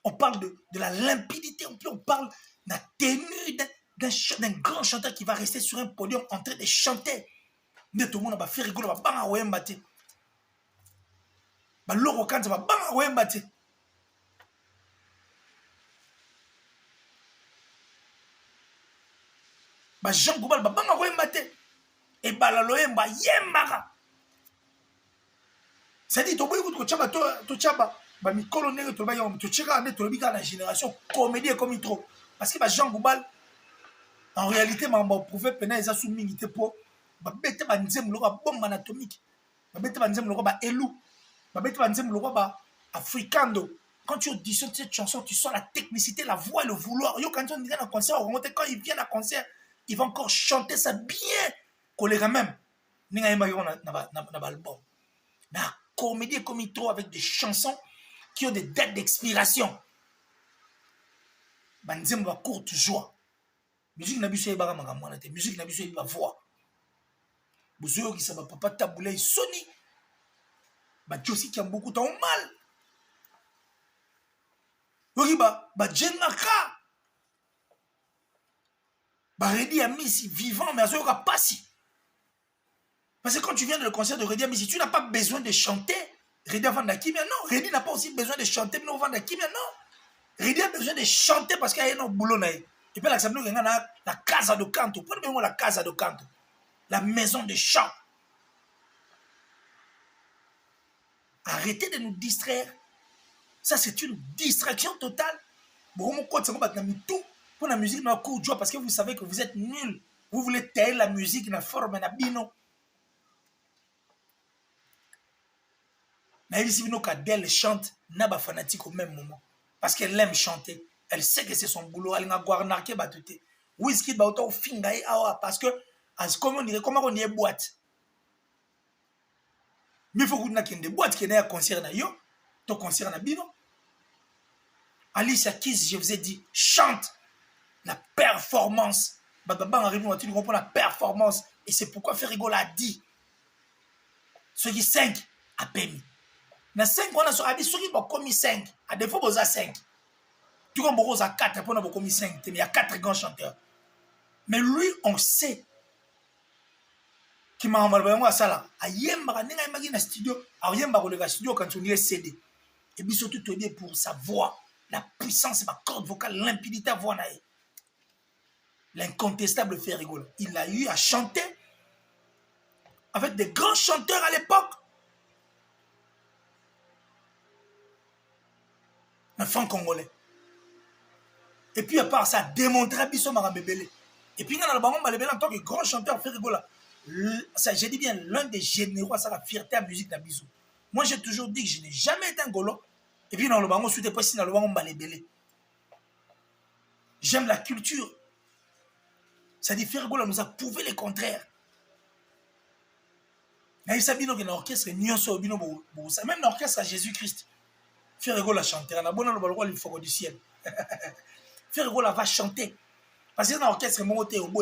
On parle de la limpidité. On parle de la tenue d'un grand chanteur qui va rester sur un podium en train de chanter. Mais tout le monde va faire rigoler. Va banga wembate. Ba loro kanza va banga wembate. Ba Jean Goubal va banga wembate. Et ba la loemba yemaka. C'est-à-dire, tu chaba, ba mikolo nege to ba yom, tu cheka ane to lobika la génération comédie comme il trop. Parce que ba Jean Goubal, en réalité, ma prouvé pena eza sous mingité po, ba bete ba nzem loka bombe anatomique, ba bete ba nzem loka ba elou, ba bete ba nzem loka ba africando. Quand tu auditionnes cette chanson, tu sens la technicité, la voix et le vouloir. Yo, quand on vient à concert, quand il vient à concert, il va encore chanter ça bien, collègue même. Ninga yema yo na album. Na comédie comme il trouve avec des chansons qui ont des dates d'expiration. Banzem va courte joie. Musique n'a biso yeba manga mwana te. Musique n'a biso yeba voix. Bozoyo qui saba papa taboulay Sony. Ba Josi qui a beaucoup de mal. Yogi ba Djengaka. Ba Redi Amisi vivant mais azoyo ka passi. Parce que quand tu viens de le concert de Redi Amisi, tu n'as pas besoin de chanter. Redi avant d'Akimia, non. Redi n'a pas aussi besoin de chanter, mais avant d'Akimia, non. Redi a besoin de chanter parce qu'il y a un boulot. Et puis, la casa de canto. Prenez-moi la casa de canto. La maison de chant. Arrêtez de nous distraire. Ça, c'est une distraction totale. Pour la musique, parce que vous savez que vous êtes nuls. Vous voulez tailler la musique, la forme, la bino. Mais ici, elle chante, n'a pas fanatique au même moment. Parce qu'elle aime chanter. Elle sait que c'est son boulot. Elle n'a pas narqué batute. Whisky bauto fingaï awa parce que comment on dirait boîte. Mais il faut que vous n'ayez des boîtes qui n'aient un concert na yo, ton concert na bino. Alicia Keys, je vous ai dit, chante la performance. Bababa en réunion, tu comprends la performance. Et c'est pourquoi Ferrigola a dit ceux qui 5 a permis. Na 5 on a sur abi ceux qui ont commis 5 à défaut vous a 5 tu comprends vous a 4 pour on a commis 5 mais il y a 4 grands chanteurs mais lui on sait qui m'a envoyé moi ça là a yemba ninga imagi na studio a yemba ko le studio quand on y est CD et puis surtout te dire pour sa voix la puissance ma corde vocale limpidité voix na l'incontestable Ferrigola il a eu à chanter avec des grands chanteurs à l'époque. Un fan congolais. Et puis à part ça, démontrer Bisso Marambébélé. Et puis dans le ballon, en tant que grand chanteur, Ferrigola, j'ai dit bien, l'un des généraux, ça la fierté à la musique d'Abisou. Moi, j'ai toujours dit que je n'ai jamais été un golo. Et puis dans le ballon, suite pas si dans le ballon, Balébélé. J'aime la culture. Ça dit Ferrigola nous a prouvé le contraire. Mais il s'est dit que l'orchestre est même l'orchestre à Jésus-Christ. Ferrigola chanter. On a bon le fogo du ciel. Ferrigola va chanter. Parce que dans l'orchestre, il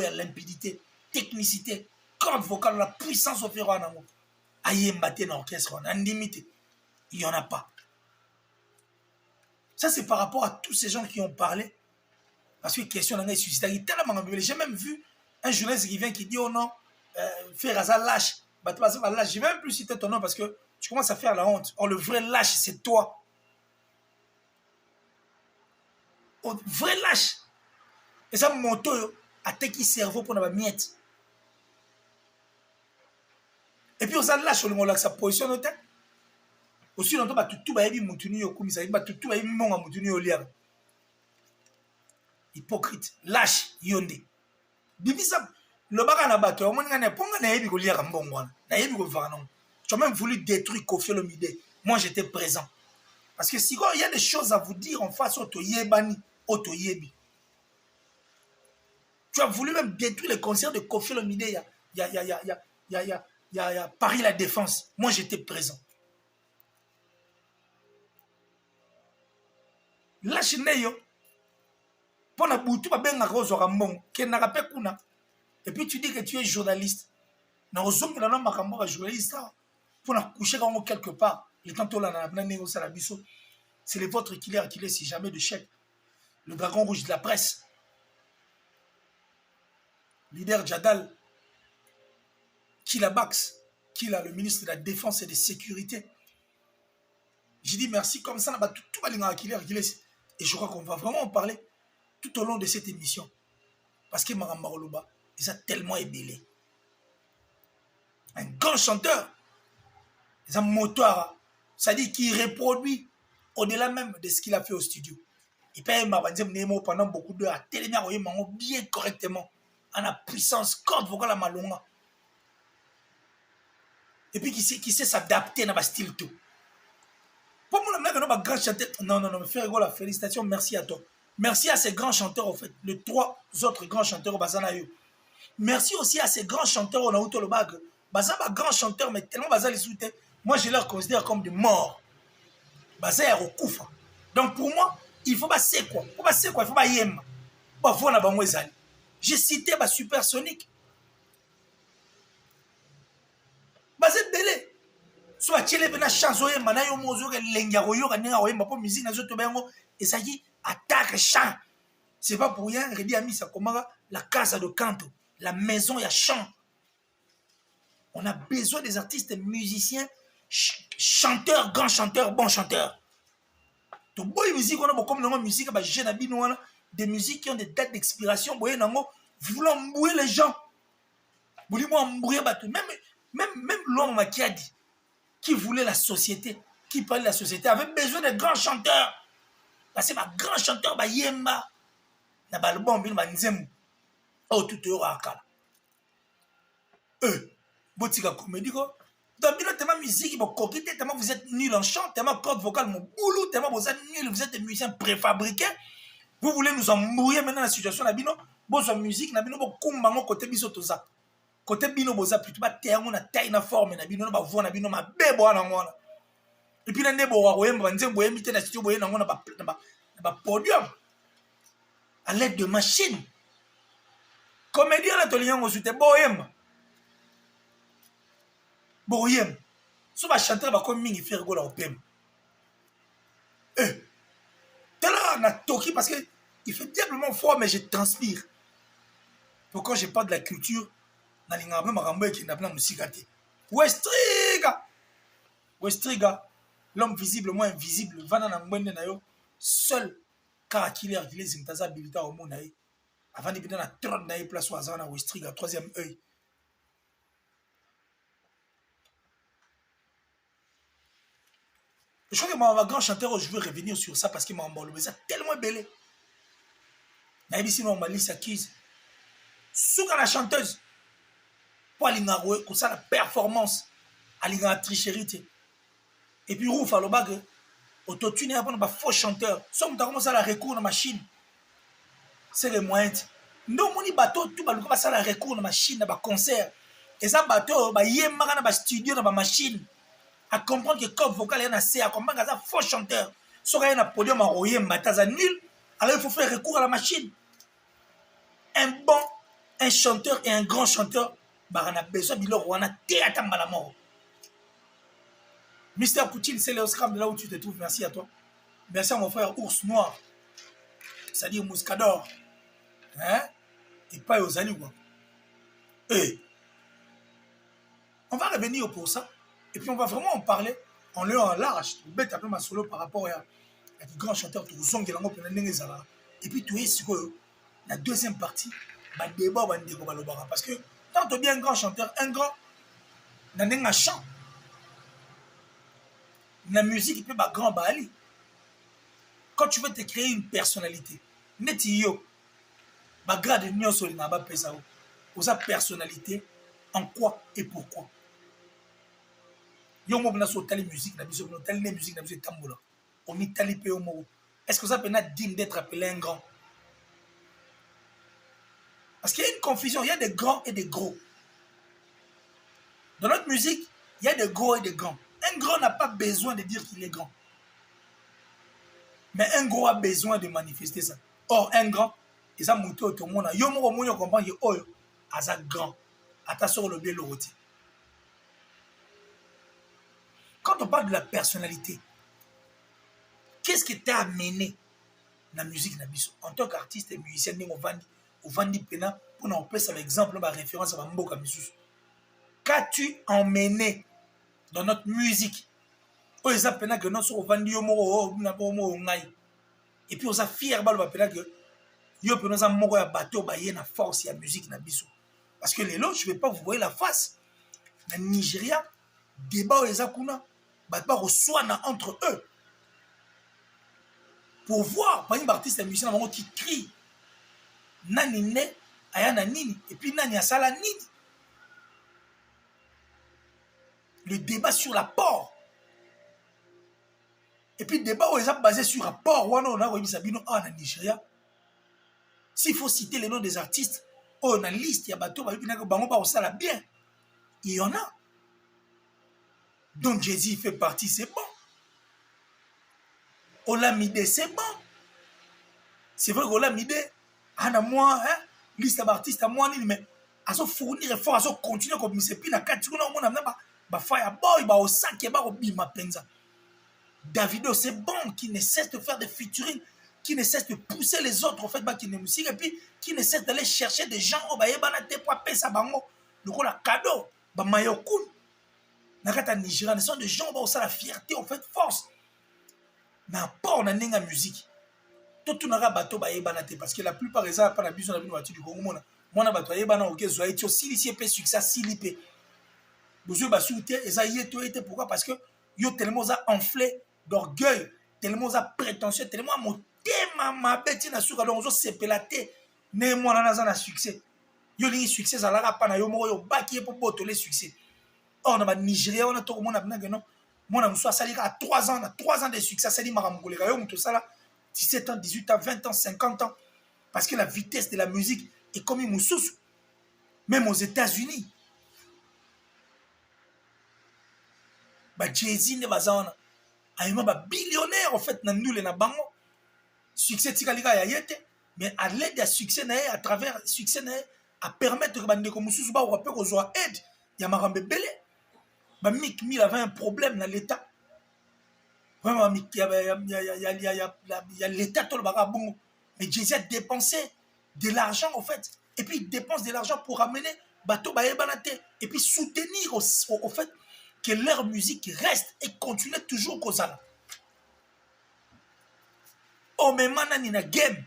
y a limpidité, technicité, corde vocale, la puissance au ferro en amour. Aïe, mbaté dans l'orchestre, on a limité. Il n'y en a pas. Ça, c'est par rapport à tous ces gens qui ont parlé. Parce que question n'a suscité. J'ai même vu un journaliste qui vient qui dit oh non, Ferraza lâche. Je ne vais même plus citer ton nom parce que tu commences à faire la honte. Oh, le vrai lâche, c'est toi. Oh, vrai lâche. Et ça, mon moto a teki cerveau pour la miette. Et puis, on s'en lâche, on a sa position de tête. Aussi, on a tout baïbi moutuni au commissaire, tout baïbi mon moutuni au liard. Hypocrite, lâche, yonde. Bibi ça. Le baga na bato, on a ponga na yebi ko liara mbongwana. Na yebi ko vana. Tu as même voulu détruire Koffi Olomide. Moi j'étais présent. Parce que si il y a des choses à vous dire en face, Otoyebani, Otoyebi. Tu as voulu même détruire les concerts de Kofi Olomide, il y a Paris La Défense. Moi, j'étais présent. Là, je n'ai pas. Pour la boutou, tu as rose au rambon, qui n'a pas kuna. Et puis tu dis que tu es journaliste. Dans le zone, tu es journaliste. Pour la coucher quelque part. Le temps où c'est le vôtre qui est si jamais de chèque. Le dragon rouge de la presse. Leader Djadal. Kila Bax. Kila, le ministre de la Défense et de Sécurité. J'ai dit merci comme ça. Tout va et je crois qu'on va vraiment en parler tout au long de cette émission. Parce que Maramba Oloba, il a tellement ébélé. Un grand chanteur. Il a un moteur. C'est-à-dire qu'il reproduit au-delà même de ce qu'il a fait au studio. Il peut pendant beaucoup d'heures à télémia bien correctement. En la puissance, corde vocale à Malonga. Et puis qui sait s'adapter dans le style tout. Pour moi, un grand chanteur. Non, frère Gola, félicitations, merci à toi. Merci à ces grands chanteurs, en fait. Les 3 autres grands chanteurs au Bazanayo. Merci aussi à ces grands chanteurs au Naoto le Bag. Baza ba grand chanteur, mais tellement Baza les soutient. Moi, je les considère comme des morts. Baza est au Koufa. Donc pour moi, il faut pas c'est quoi. Il faut pas yem. Pas voir na ezali. J'ai cité ba Supersonic. Baza belé. Soit tchele bena chanson yema na yo mozo ke lenga royo ka ninga oyemba po musique na zo to bengo ezali attaque chant. C'est pas pour rien, Redi a mis ça comme la casa de canto, la maison ya chant. On a besoin des artistes musiciens, chanteurs, grands chanteurs, bons chanteurs. Donc, bonne musique, on a comme la musique, des musiques qui ont des dates d'expiration, voulant embrouiller les gens. Même l'homme qui a dit, qui voulait la société, qui parlait de la société, avait besoin de grands chanteurs. Parce que les grands chanteurs, Yemba, na balbon, Nzemu, oh, tout est au Akala. Botika comédie quoi. Donc tellement musique tellement vous êtes nul en chant, tellement corde vocale mon boulot, tellement vous êtes nul, vous êtes des musiciens préfabriqués. Vous voulez nous embrouiller maintenant la situation la bino, bozo musique na bino bo kumba ngo côté biso toza. Côté bino boza plutôt ba terre on a taille na forme na bino ba voix na bino ma bebo na ngona. Et puis na ndebo wa koyemba nzembo yemite na studio boye na ngona ba podium à l'aide de machines. Comédien na toliango sute boyemba. Boyem. Si on chanter, comme mingi faire rigoler au PM. T'es là, on a toqué parce que il fait diablement froid, mais je transpire. Pourquoi j'ai pas de la culture dans les ngambé marambe qui n'a pas de musique. Westriga, l'homme visiblement invisible, vana na ngwende na yo, seul Karakili Argilé Zintaza habilita au monde avant de venir na trône na place au hasard na Westriga, 3e œil. Je crois que mon grand chanteur, je veux revenir sur ça parce que mon bolo est tellement belé. On m'a dit ça qui sous la chanteuse pour aller pour ça la performance, aller la tricherie. Et puis Rouf à le bag, autotune et après faux chanteur. Somme t'as commencé à la recours dans la machine. C'est les moyens. Non mon bateau tout va commencer à la recours dans la machine dans concert. Et ça bateau bah yemma dans studio dans la machine. À comprendre que corde vocale est assez, à comprendre que c'est un faux chanteur. Si on a un podium à Royem, c'est nul, alors il faut faire recours à la machine. Un chanteur et un grand chanteur, on a besoin de l'or, on a théâtre à la mort. Mister Poutine, c'est le scram de là où tu te trouves. Merci à toi. Merci à mon frère Ours Noir, c'est-à-dire Mouscador. Hein? Et pas aux amis, quoi. On va revenir pour ça. Et puis on va vraiment en parler en l'air en large. Tu bête un ma solo par rapport à des grands chanteurs. Et puis tu es sur la deuxième partie, débat parce que quand tu es bien un grand chanteur, un grand, dans un chant, la musique il peut être grand bali. Quand tu veux te créer une personnalité, netiyo, grade nyoso li na ba pesa o sa personnalité en quoi et pourquoi. Yo mo bina so telle musique na biso no telle musique na biso tambola au mitali pe omo. Est-ce que ça peut être digne d'être appelé un grand? Parce qu'il y a une confusion, il y a des grands et des gros. Dans notre musique, il y a des gros et des grands. Un grand n'a pas besoin de dire qu'il est grand. Mais un gros a besoin de manifester ça. Or, un grand, et ça monte au monde. Yo mo mo yo comprend que oh, asa grand. Attention le bien le rôti. Quand on parle de la personnalité, qu'est-ce qui t'a amené dans la musique nabiso en tant qu'artiste et musicien au vandi pena pour nous placer un exemple par référence à Mboka Misusu. Qu'as-tu emmené dans notre musique? Oh, ils appellent que nous sommes vendus au mot et puis on a fier bal appellent que yo pe nous a moko ya bateau ba na force ya musique na biso. Parce que les lots, je vais pas vous voir la face. Dans le Nigeria, débat aux Ezakuna, batba reçoit entre eux. Pour voir, par exemple, artiste et musicien qui crie Nani ne, ayana nini, et puis Nani asala nini. Le débat sur l'apport. Et puis le débat où ils ont basé sur rapport, on a Nigeria. S'il faut citer les noms des artistes, on a une liste, il y a bateau, bien. Il y en a. Donc Jésus fait partie, c'est bon. Olamide, c'est bon. C'est vrai qu'Olamide, à moi, hein, liste d'artistes à moi, mais à se fournir effort, à se continuer comme c'est puis la catégorie, on a ba Fireboy, ba Osaki, ba Obima Penza. Davido, c'est bon, qui ne cesse de faire des featuring, qui ne cesse de pousser les autres, en fait, qui ne musique, et puis qui ne cesse d'aller chercher des gens, oh, bah, yébana te pour appeler ça, bango, le coup, la cadeau, bah, mayokun. Nakata Nigeria, ce sont des gens, bah, ça, la fierté, en fait, force. Mais à part, on a une musique. Tout le monde bateau, bah, yébana te, parce que la plupart des gens, pas la besoin de la voiture du Congo, moi, on a bateau, yébana, ok, zoé, tu si ici, pe succès, si lipé. Vous avez souhaité, et ça y est, pourquoi? Parce que, yo, tellement ça enflé d'orgueil, tellement ça prétentieux, tellement mon thème, ma bête, na souka, donc on se pélaté, né, moi, on a succès. Yo, les succès, ça l'a pas, yo, yo, baki, pour botter les succès. Or, on a Nigeria, on a tout le monde, non, moi, on a salé à 3 ans de succès, ça dit, maramgoulé, yo, tout ça là, 17 ans, 18 ans, 20 ans, 50 ans, parce que la vitesse de la musique est comme une moussous, même aux États-Unis. Bah, Jay-Z ne va pas ayuma ba billionnaire en fait nan nule na bango succès tikalika ya yete mais à l'aide de succès na à travers succès na à permettre que bande ko mususu ba ko pe ko zo aide ya makambe belé ba Mick Mill avait un problème dans l'état vraiment Mick ya l'état tout le baga bongo mais Jay-Z a dépensé de l'argent en fait et puis il dépense de l'argent pour ramener bateau ba yebanate et puis soutenir au fait que leur musique reste et continue toujours comme ça. Oh, mais maintenant, il y a une game.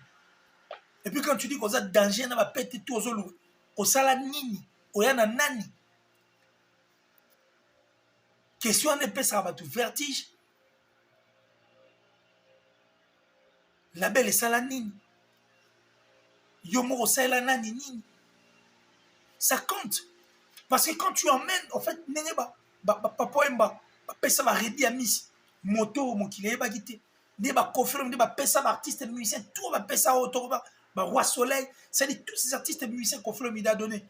Et puis quand tu dis que ça danger, il va péter tout aux autres. Au sala nini, au yana nani. Question en épée, ça va tout vertige. La belle est sala nini. Yomo au sala nani nini. Ça compte. Parce que quand tu emmènes, en fait, n'est pas. Papoemba, pesa va rebi à Miss, moto, mon kilé, ba guité, ne ba confirme, ne ba pesa artiste musicien, tout va pesa auto, ba roi soleil, c'est-à-dire tous ces artistes musiciens qu'on fait il a donné.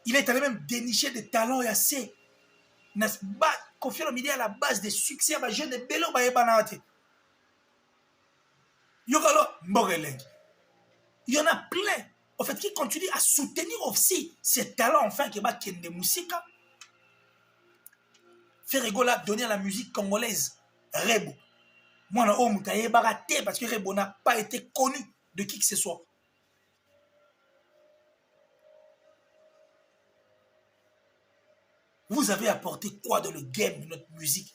Il est allé même dénicher des talents et assez. Confirme il est à la base des succès, ba jeune et bello, ba yebanate. Yogalo, Mbogeleng. Il y en a plein, en fait, qui continuent à soutenir aussi ces talents, enfin, qui va ken de musique. Ferregola donner à la musique congolaise Rebo. Moi, je suis baraté parce que Rebo n'a pas été connu de qui que ce soit. Vous avez apporté quoi dans le game de notre musique?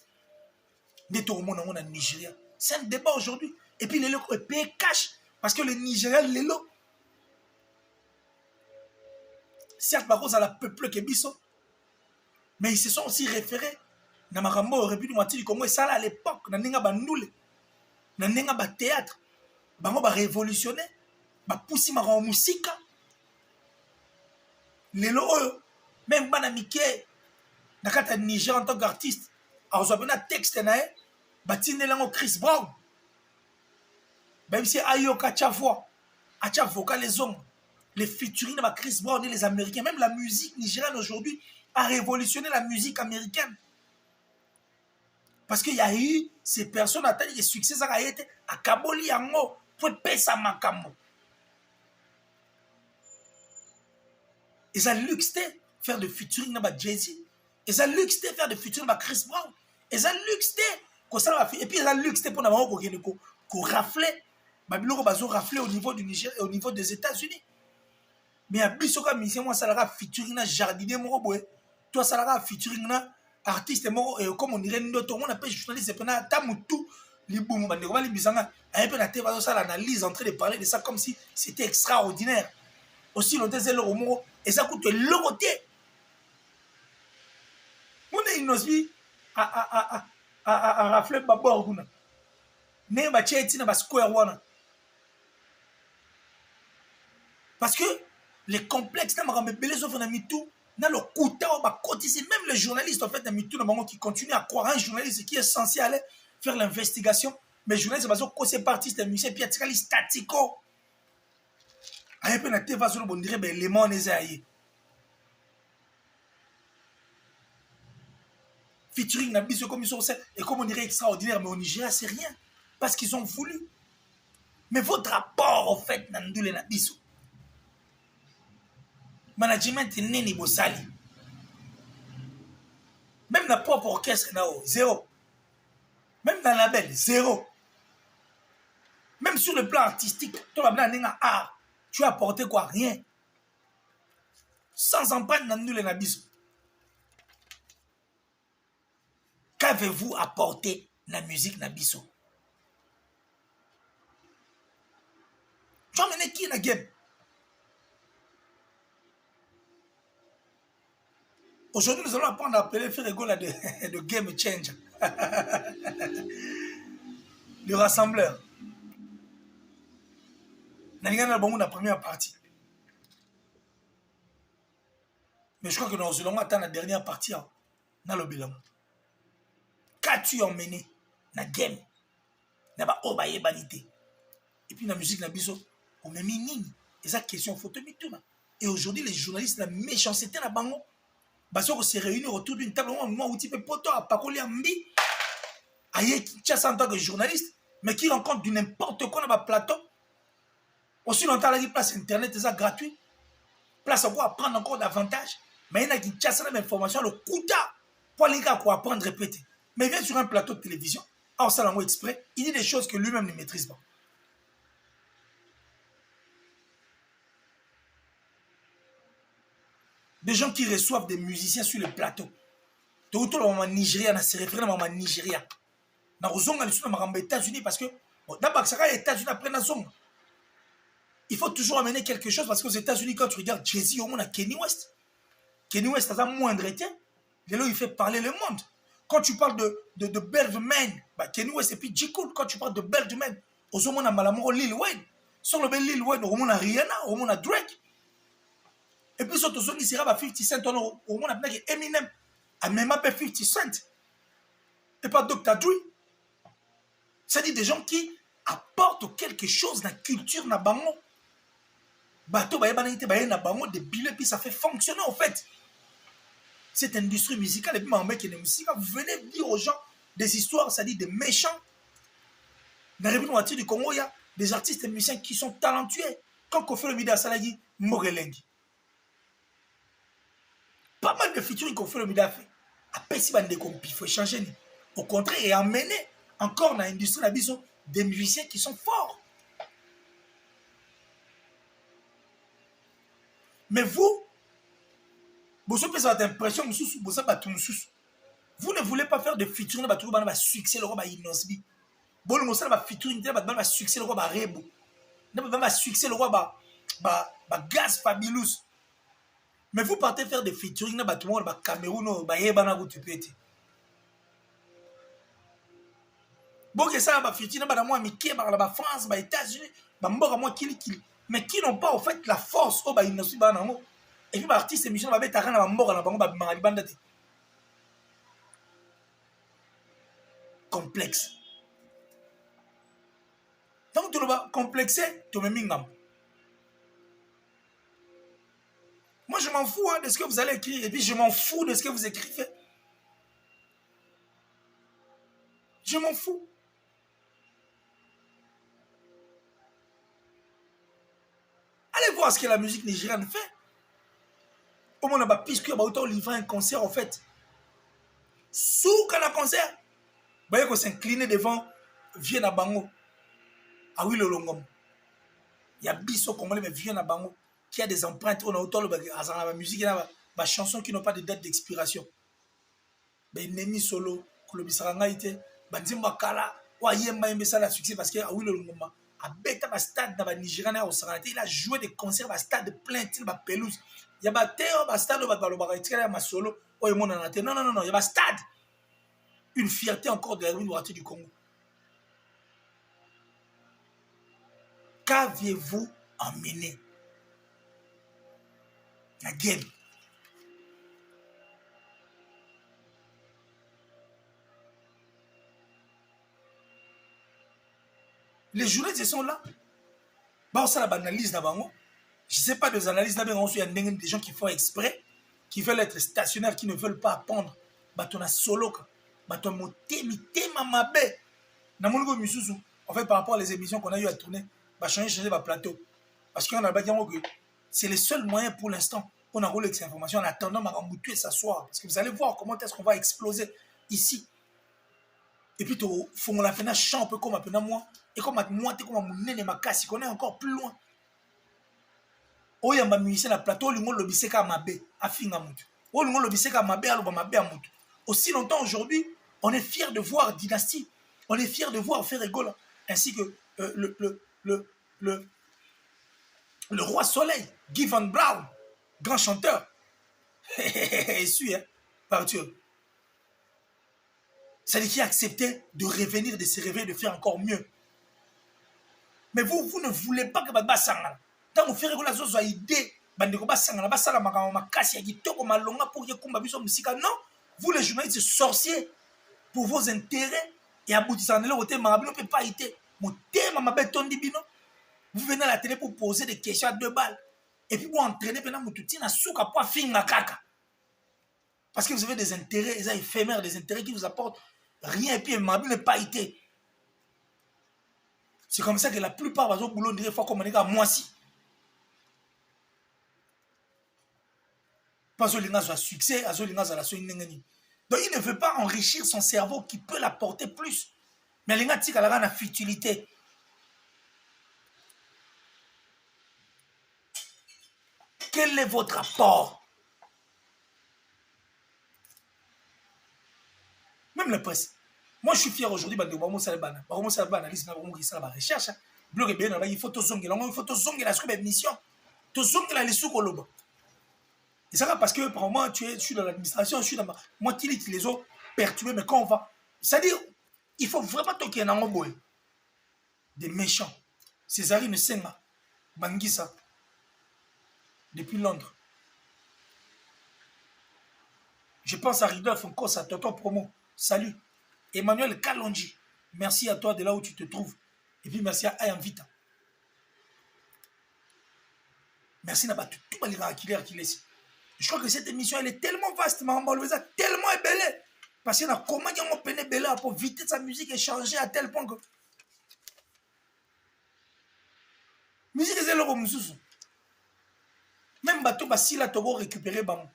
Tout le monde en Nigeria. C'est un débat aujourd'hui. Et puis les locaux payent cash parce que les Nigériens, les lots, certes, par cause à la peuple qui est biso, mais ils se sont aussi référés. Na makambo République moitié du Congo et ça là à l'époque na ninga bandoule na ninga ba théâtre bango ba révolutionner ba poussi makambo musique lelo oyo même bana mike na kata Niger en tant qu'artiste azo bena texte na batinde lango Chris Brown. Même si Ayoka Tchavoa, Atchavoka les hommes, les featuring de Chris Brown et les Américains, même la musique nigériane aujourd'hui a révolutionné la musique américaine. Parce qu'il y a eu ces personnes à taille de succès, ça a été à Kaboli Yango, pour Pesa Makamo. Ils ont luxe faire de featuring dans Jay-Z. Ils ont luxe faire de featuring dans Chris Brown. Ils ont luxe et puis ils ont luxe pour qu'on rafler. Babylon bazo rafler au niveau du Niger et au niveau des États-Unis. Mais à Bissoka mission moi ça la featuring na jardinier moko boy. Toi ça la featuring na artiste moko comme on dirait notre on appelle journaliste c'est pendant tamutu libumu bande ko libisanga et puis na te bazo ça l'analyse en train de parler de ça comme si c'était extraordinaire. Aussi longtemps c'est le mot et ça coûte le côté. On est inosbi à rafler babor kuna. Ne ba cheti na ba square one. Parce que les complexes, dans le côté, même les journalistes, en fait, qui continuent à croire un journaliste qui est censé aller faire l'investigation. Mais les journalistes, c'est parti, c'est un musicien, puis il y a statico. Et puis, on dirait que les mots sont ailleurs. Featuring, et comme on dirait extraordinaire, mais au Nigeria, c'est rien. Parce qu'ils ont voulu. Mais votre rapport, en fait, Nandoule Nabiso. Management nini bosali même na propre orchestre nao zéro, même dans la label zéro, même sur le plan artistique toi na art tu as apporté quoi? Rien. Sans empreinte dans nous les nabiso. Qu'avez-vous apporté la musique nabiso? Tu as mené qui na game? Aujourd'hui, nous allons apprendre à appeler Ferrego de Game Changer. Le rassembleur. Nous avons la première partie. Mais je crois que nous allons attendre la dernière partie. Dans le bilan. Qu'as-tu emmené dans la game? Dans la obaye banité. Et puis dans la musique, on met nini. Et ça, question photo. Et aujourd'hui, les journalistes, la méchanceté, la bango. Parce qu'on se réunit autour d'une table, moi, où tu peux pas parler en mbi, aïe, qui chasse en tant que journaliste, mais qui rencontre du n'importe quoi dans le plateau. Aussi longtemps, la place internet, c'est ça gratuit. Place à quoi apprendre encore davantage. Mais il y en a qui chassent l'information, le coup d'art, pour les gars, quoi apprendre, répéter. Mais il vient sur un plateau de télévision, en salant exprès, il dit des choses que lui-même ne maîtrise pas. Des gens qui reçoivent des musiciens sur le plateau. Tout le monde en Nigeria, c'est référé dans le Nigeria. Dans les États-Unis, parce que d'abord, ça les États-Unis après la zone. Il faut toujours amener quelque chose parce qu'aux États-Unis, quand tu regardes Jay-Z, on a Kanye West. Kanye West a un moindre été. Et là, il fait parler le monde. Quand tu parles de Birdman, bah, Kanye West et puis J. Cole, quand tu parles de Birdman, aux hommes, on a Malamoro Lil Wayne. Sur le bel Lil Wayne, on a Rihanna, on a Drake. Et puis, surtout, il sera 50 Cent, on a Eminem, a même pas 50 Cent. Et pas Dr. Dre. C'est-à-dire des gens qui apportent quelque chose dans la culture, dans la bango. Bateau, des billets, puis ça fait fonctionner en fait. Cette industrie musicale, et puis vous venez dire aux gens des histoires, c'est-à-dire des méchants. Dans la République du Congo, il y a des artistes et musiciens qui sont talentueux. Quand on fait le Mida Salagi, Morelengi. Pas mal de featuring qu'on fait le Mida fait. Après, si il faut changer. Au contraire, et emmener encore dans l'industrie des musiciens qui sont forts. Mais vous avez cette impression, vous ne voulez pas faire de featuring, vous ne succès, le roi Inosbi. Vous ne voulez pas featuring, vous succès, le roi Rebo. Vous ne voulez succès, le roi Gaz Fabulous. Mais vous partez faire des featuring, tout le monde, Cameroun, vous pété. Bon, que ça, featuring, moi, France, États-Unis, mais qui n'ont pas en fait la force au Inosbi. Et puis, l'artiste et musicien va mettre à mort à la banque. complexe. Tant que tu vas complexer, tu me mingam. Moi, je m'en fous de ce que vous allez écrire. Et puis, je m'en fous de ce que vous écrivez. Je m'en fous. Allez voir ce que la musique nigériane fait. Au moins, on a puisque autant livrer un concert, en fait. Sous qu'un concert, vous voyez qu'on s'incline devant Vienne à Bango. Ah oui, le longom. Il y a Bisso Congolais, mais Vienne à Bango, qui a des empreintes. On a autant la musique, il y a des chansons qui n'ont pas de date d'expiration. Mais Nemi Solo, Kolobisaranga était, Banzimba Kala, Wayemba Mbessa la succès parce que ah oui, le longom. À Beta, le stade dans le Nigeria, il a joué des concerts, le stade plein, il a pelouse. Il y a un stade où il y a un solo. Non, non, non, il y a un stade. Une fierté encore de la rue du Congo. Qu'aviez-vous emmené? La game. Les journalistes sont là. Bah, ça la analyse d'abord. Je ne sais pas des analyses d'abord. Il y a des gens qui font exprès, qui veulent être stationnaires, qui ne veulent pas apprendre. Bah, tu as solo. Bah, tu as monté, mamabe. En fait, par rapport aux émissions qu'on a eu à tourner, bah, changer le plateau. Parce qu'on a que c'est le seul moyen pour l'instant. On a roulé avec ces informations en attendant Maramboutou et s'asseoir. Parce que vous allez voir comment est-ce qu'on va exploser ici. Et puis, il faut qu'on la fasse un champ un peu comme un moi. Et comme moi, comme mon nez ma casse, qu'on est encore plus loin. Oh, il y a un musicien à plateau, il y a un lobiseka à Mabé, à Fingamoutou. Oh, il y a un lobiseka à Mabé, à Moutou. Aussi longtemps aujourd'hui, on est fiers de voir Dynastie. On est fiers de voir Ferregola. Ainsi que le Roi Soleil, Guy Van Brown, grand chanteur. Et suis, hein, Arthur. C'est-à-dire qu'il a accepté de revenir, de se réveiller, de faire encore mieux. Mais vous ne voulez pas que Baba Sangana. Tant que vous faites une idée, non, vous les journalistes sorciers, pour vos intérêts, et aboutissant de l'autre, ne peut pas être. Vous venez à la télé pour poser des questions à 2 balles. Et puis vous entraînez parce que vous avez des intérêts éphémères, des intérêts qui vous apportent rien. Et puis Mabi n'est pas été. C'est comme ça que la plupart des boulot dirait faut communiquer à moi si. Parce que les gens ont succès, les gens ont la donc il ne veut pas enrichir son cerveau qui peut l'apporter plus. Mais les gens ont la futilité. Quel est votre apport? Même la presse. Moi, je suis fier aujourd'hui de la recherche. Il faut la mission. Et ça va parce que, par moi, je suis dans l'administration, je suis dans moi, qui les autres perturbés, mais quand on va. C'est-à-dire, il faut vraiment toquer un angoboy. Des méchants. Césarine Senga, Bangissa, depuis Londres. Je pense à Ridolf Nkos, à Tonton Promo. Salut. Emmanuel Kalonji, merci à toi de là où tu te trouves. Et puis merci à Ayam Vita. Merci à tout le monde qui est ici. Je crois que cette émission, elle est tellement vaste, tellement ébellée. Parce qu'il y a comment on peut ébellé pour viter sa musique et changer à tel point que. Musique est le Moussous. Même Bato Basila Togo récupérer Bam.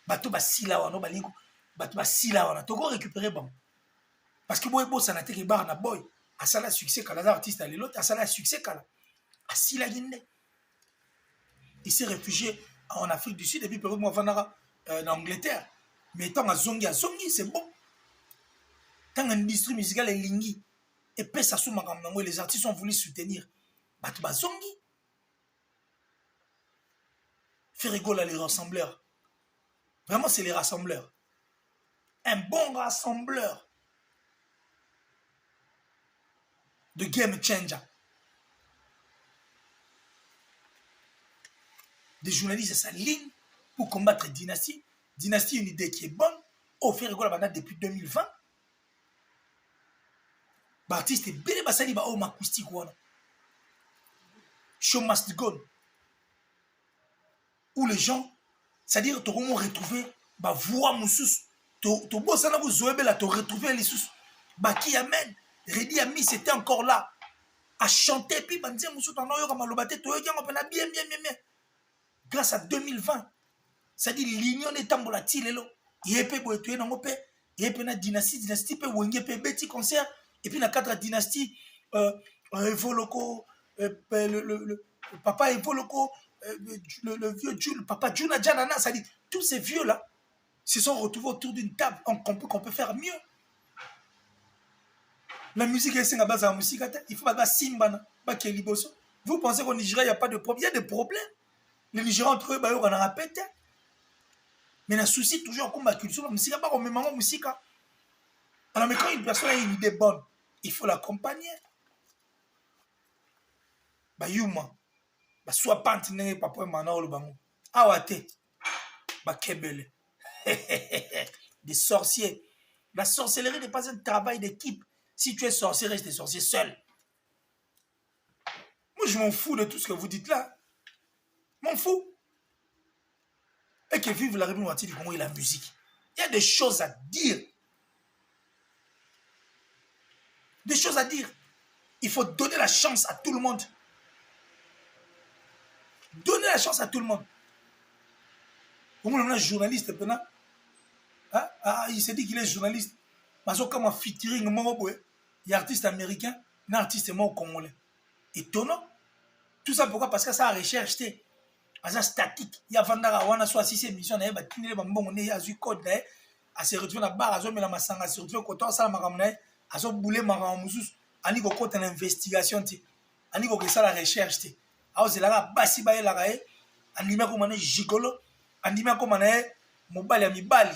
Bato Basila Wano Balingo. Bato Basila Wano Togo récupérer Bam. Parce que Boy ça n'a été que bar na boy. À ça la succès quand les artistes à l'autre, à ça la succès quand à Sila Guinée. Il s'est réfugié en Afrique du Sud et puis peut-être moi en Angleterre. Mais tant à Zongi, c'est bon. Tant l'industrie musicale est lingi. Et puis ça sous ma les artistes ont voulu soutenir. Bato Zongi. Faire rigoler les rassembleurs. Vraiment, c'est les rassembleurs. Un bon rassembleur de game changer. Des journalistes à sa ligne pour combattre Dynastie. Dynastie, une idée qui est bonne. offert la banda depuis 2020. L'artiste est bel basali ba home acoustique wana. Show must go. Où les gens, c'est-à-dire tu vas retrouver ba voix moussous. Tu bosana vous zoebe là tu retrouver les sous. Ba qui amène Redi Ami c'était encore là à chanter puis ba ndia moussou tano yo ka malobate to yo ki ngopena bien. Grâce à 2020. C'est-à-dire l'union est tambolati lelo. Yepe bo etué nango pe yepe na dynastie pe wenge pe beti concert et puis na cadre dynastie Evoloko le papa Evoloko le vieux Jules papa Juna Janana, ça dit tous ces vieux là se sont retrouvés autour d'une table qu'on peut faire mieux. La musique est à base de la musique, il faut pas Simbana, pas Keliboso. Vous pensez qu'au Nigeria il n'y a pas de problème? Il y a des problèmes. Les Nigériens entre eux, on en a pété. Mais le souci toujours comme la culture, la musique, pas comme la musique. Alors, mais quand une personne a une idée bonne, il faut l'accompagner. Bah, Yuma, bah, soit pantine, papa, manao, le bango. Awate, bah, kebele. Des sorciers. La sorcellerie n'est pas un travail d'équipe. Si tu es sorcier, reste sorcier seul. Moi, je m'en fous de tout ce que vous dites là. M'en fous. Et que vive la République du Congo et la musique. Il y a des choses à dire. Des choses à dire. Il faut donner la chance à tout le monde. Donner la chance à tout le monde. Au moins, on a un journaliste. Il s'est dit qu'il est journaliste. Parce que comme un featuring, il y a un artiste américain, un artiste congolais. Étonnant. Tout ça pourquoi? Parce que ça a recherché. C'est statique. Il y a Vandara, on a soit 6 émissions, il y a eu code, à se retrouver dans la barre, à se retrouver dans la masanga, à se retrouver quand on s'en va, à se bouler maran moussous, à niveau côté d'investigation, à niveau que ça la recherche, à se la basi baye la rae, à niveau comme on est gigolo, à niveau comme on est mobile à mi bali.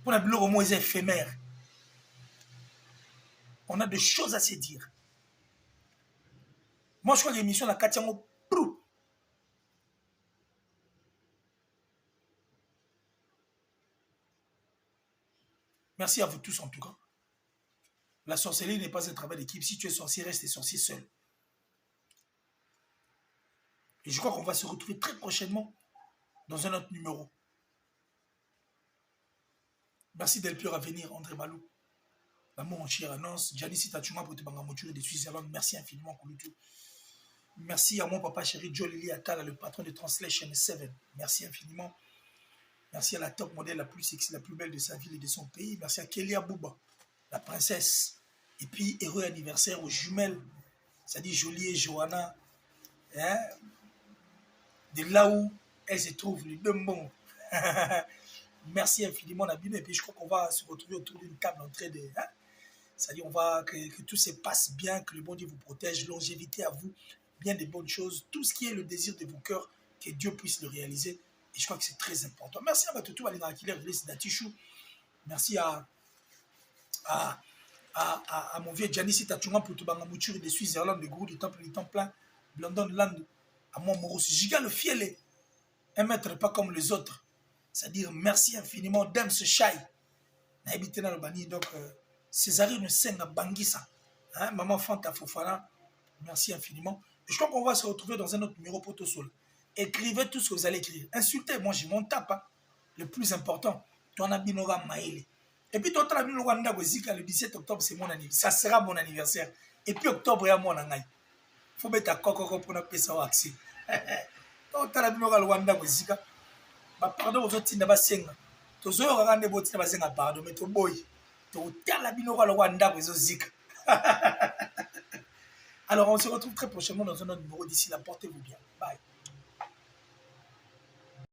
Pour un bloc au moins éphémère. On a des choses à se dire. Moi, je crois que l'émission, la Katiango, prou. Merci à vous tous, en tout cas. La sorcellerie n'est pas un travail d'équipe. Si tu es sorcier, reste sorcier seul. Et je crois qu'on va se retrouver très prochainement dans un autre numéro. Merci d'être à venir, André Malou. L'amour en cher annonce. Janice Tachuma pour te bangamoture de Suisse-Irlande. Merci infiniment, Kouloutou. Merci à mon papa chéri Joe Lili Atala, le patron de Translation 7. Merci infiniment. Merci à la top modèle la plus sexy, la plus belle de sa ville et de son pays. Merci à Kélia Bouba, la princesse. Et puis, heureux anniversaire aux jumelles. C'est-à-dire Jolie et Johanna. Hein? De là où elles se trouvent, les deux bons. Merci infiniment, Nabine. Et puis, je crois qu'on va se retrouver autour d'une table en train de... Hein? C'est-à-dire, on va que tout se passe bien, que le bon Dieu vous protège, longévité à vous. Bien des bonnes choses, tout ce qui est le désir de vos cœurs, que Dieu puisse le réaliser. Et je crois que c'est très important. Merci à Batutu Alina Akile, Datichou. Merci à mon vieux Janice Tachunga pour tout bangamouture de Suisse-Irlande, le gourou du temple du Temple, Blandon Land, à mon Moros. Giga le fiel, un maître pas comme les autres. C'est-à-dire merci infiniment d'Ems Chai. N'habitez dans le bani, donc Césarine Senga Bangisa. Hein, Maman Fanta Fofana, merci infiniment. Et je crois qu'on va se retrouver dans un autre numéro Potosol. Écrivez tout ce que vous allez écrire. Insultez, moi j'ai mon tape. Hein. Le plus important, ton abinora maïle. Et puis ton abinora ndagozika le 17 octobre, c'est mon anniversaire. Ça sera mon anniversaire. Et puis octobre, il y a mon anniversaire. Il faut mettre à coco pour ne ça au accès. Ton abinora ndagozika. Pardon aux autres, n'a pas senga. Tous ceux qui ont regardé votre n'a pas senga pardon, mais ton boy. Ton abinora ndagozika. Alors, on se retrouve très prochainement dans un autre numéro. D'ici là, portez-vous bien. Bye.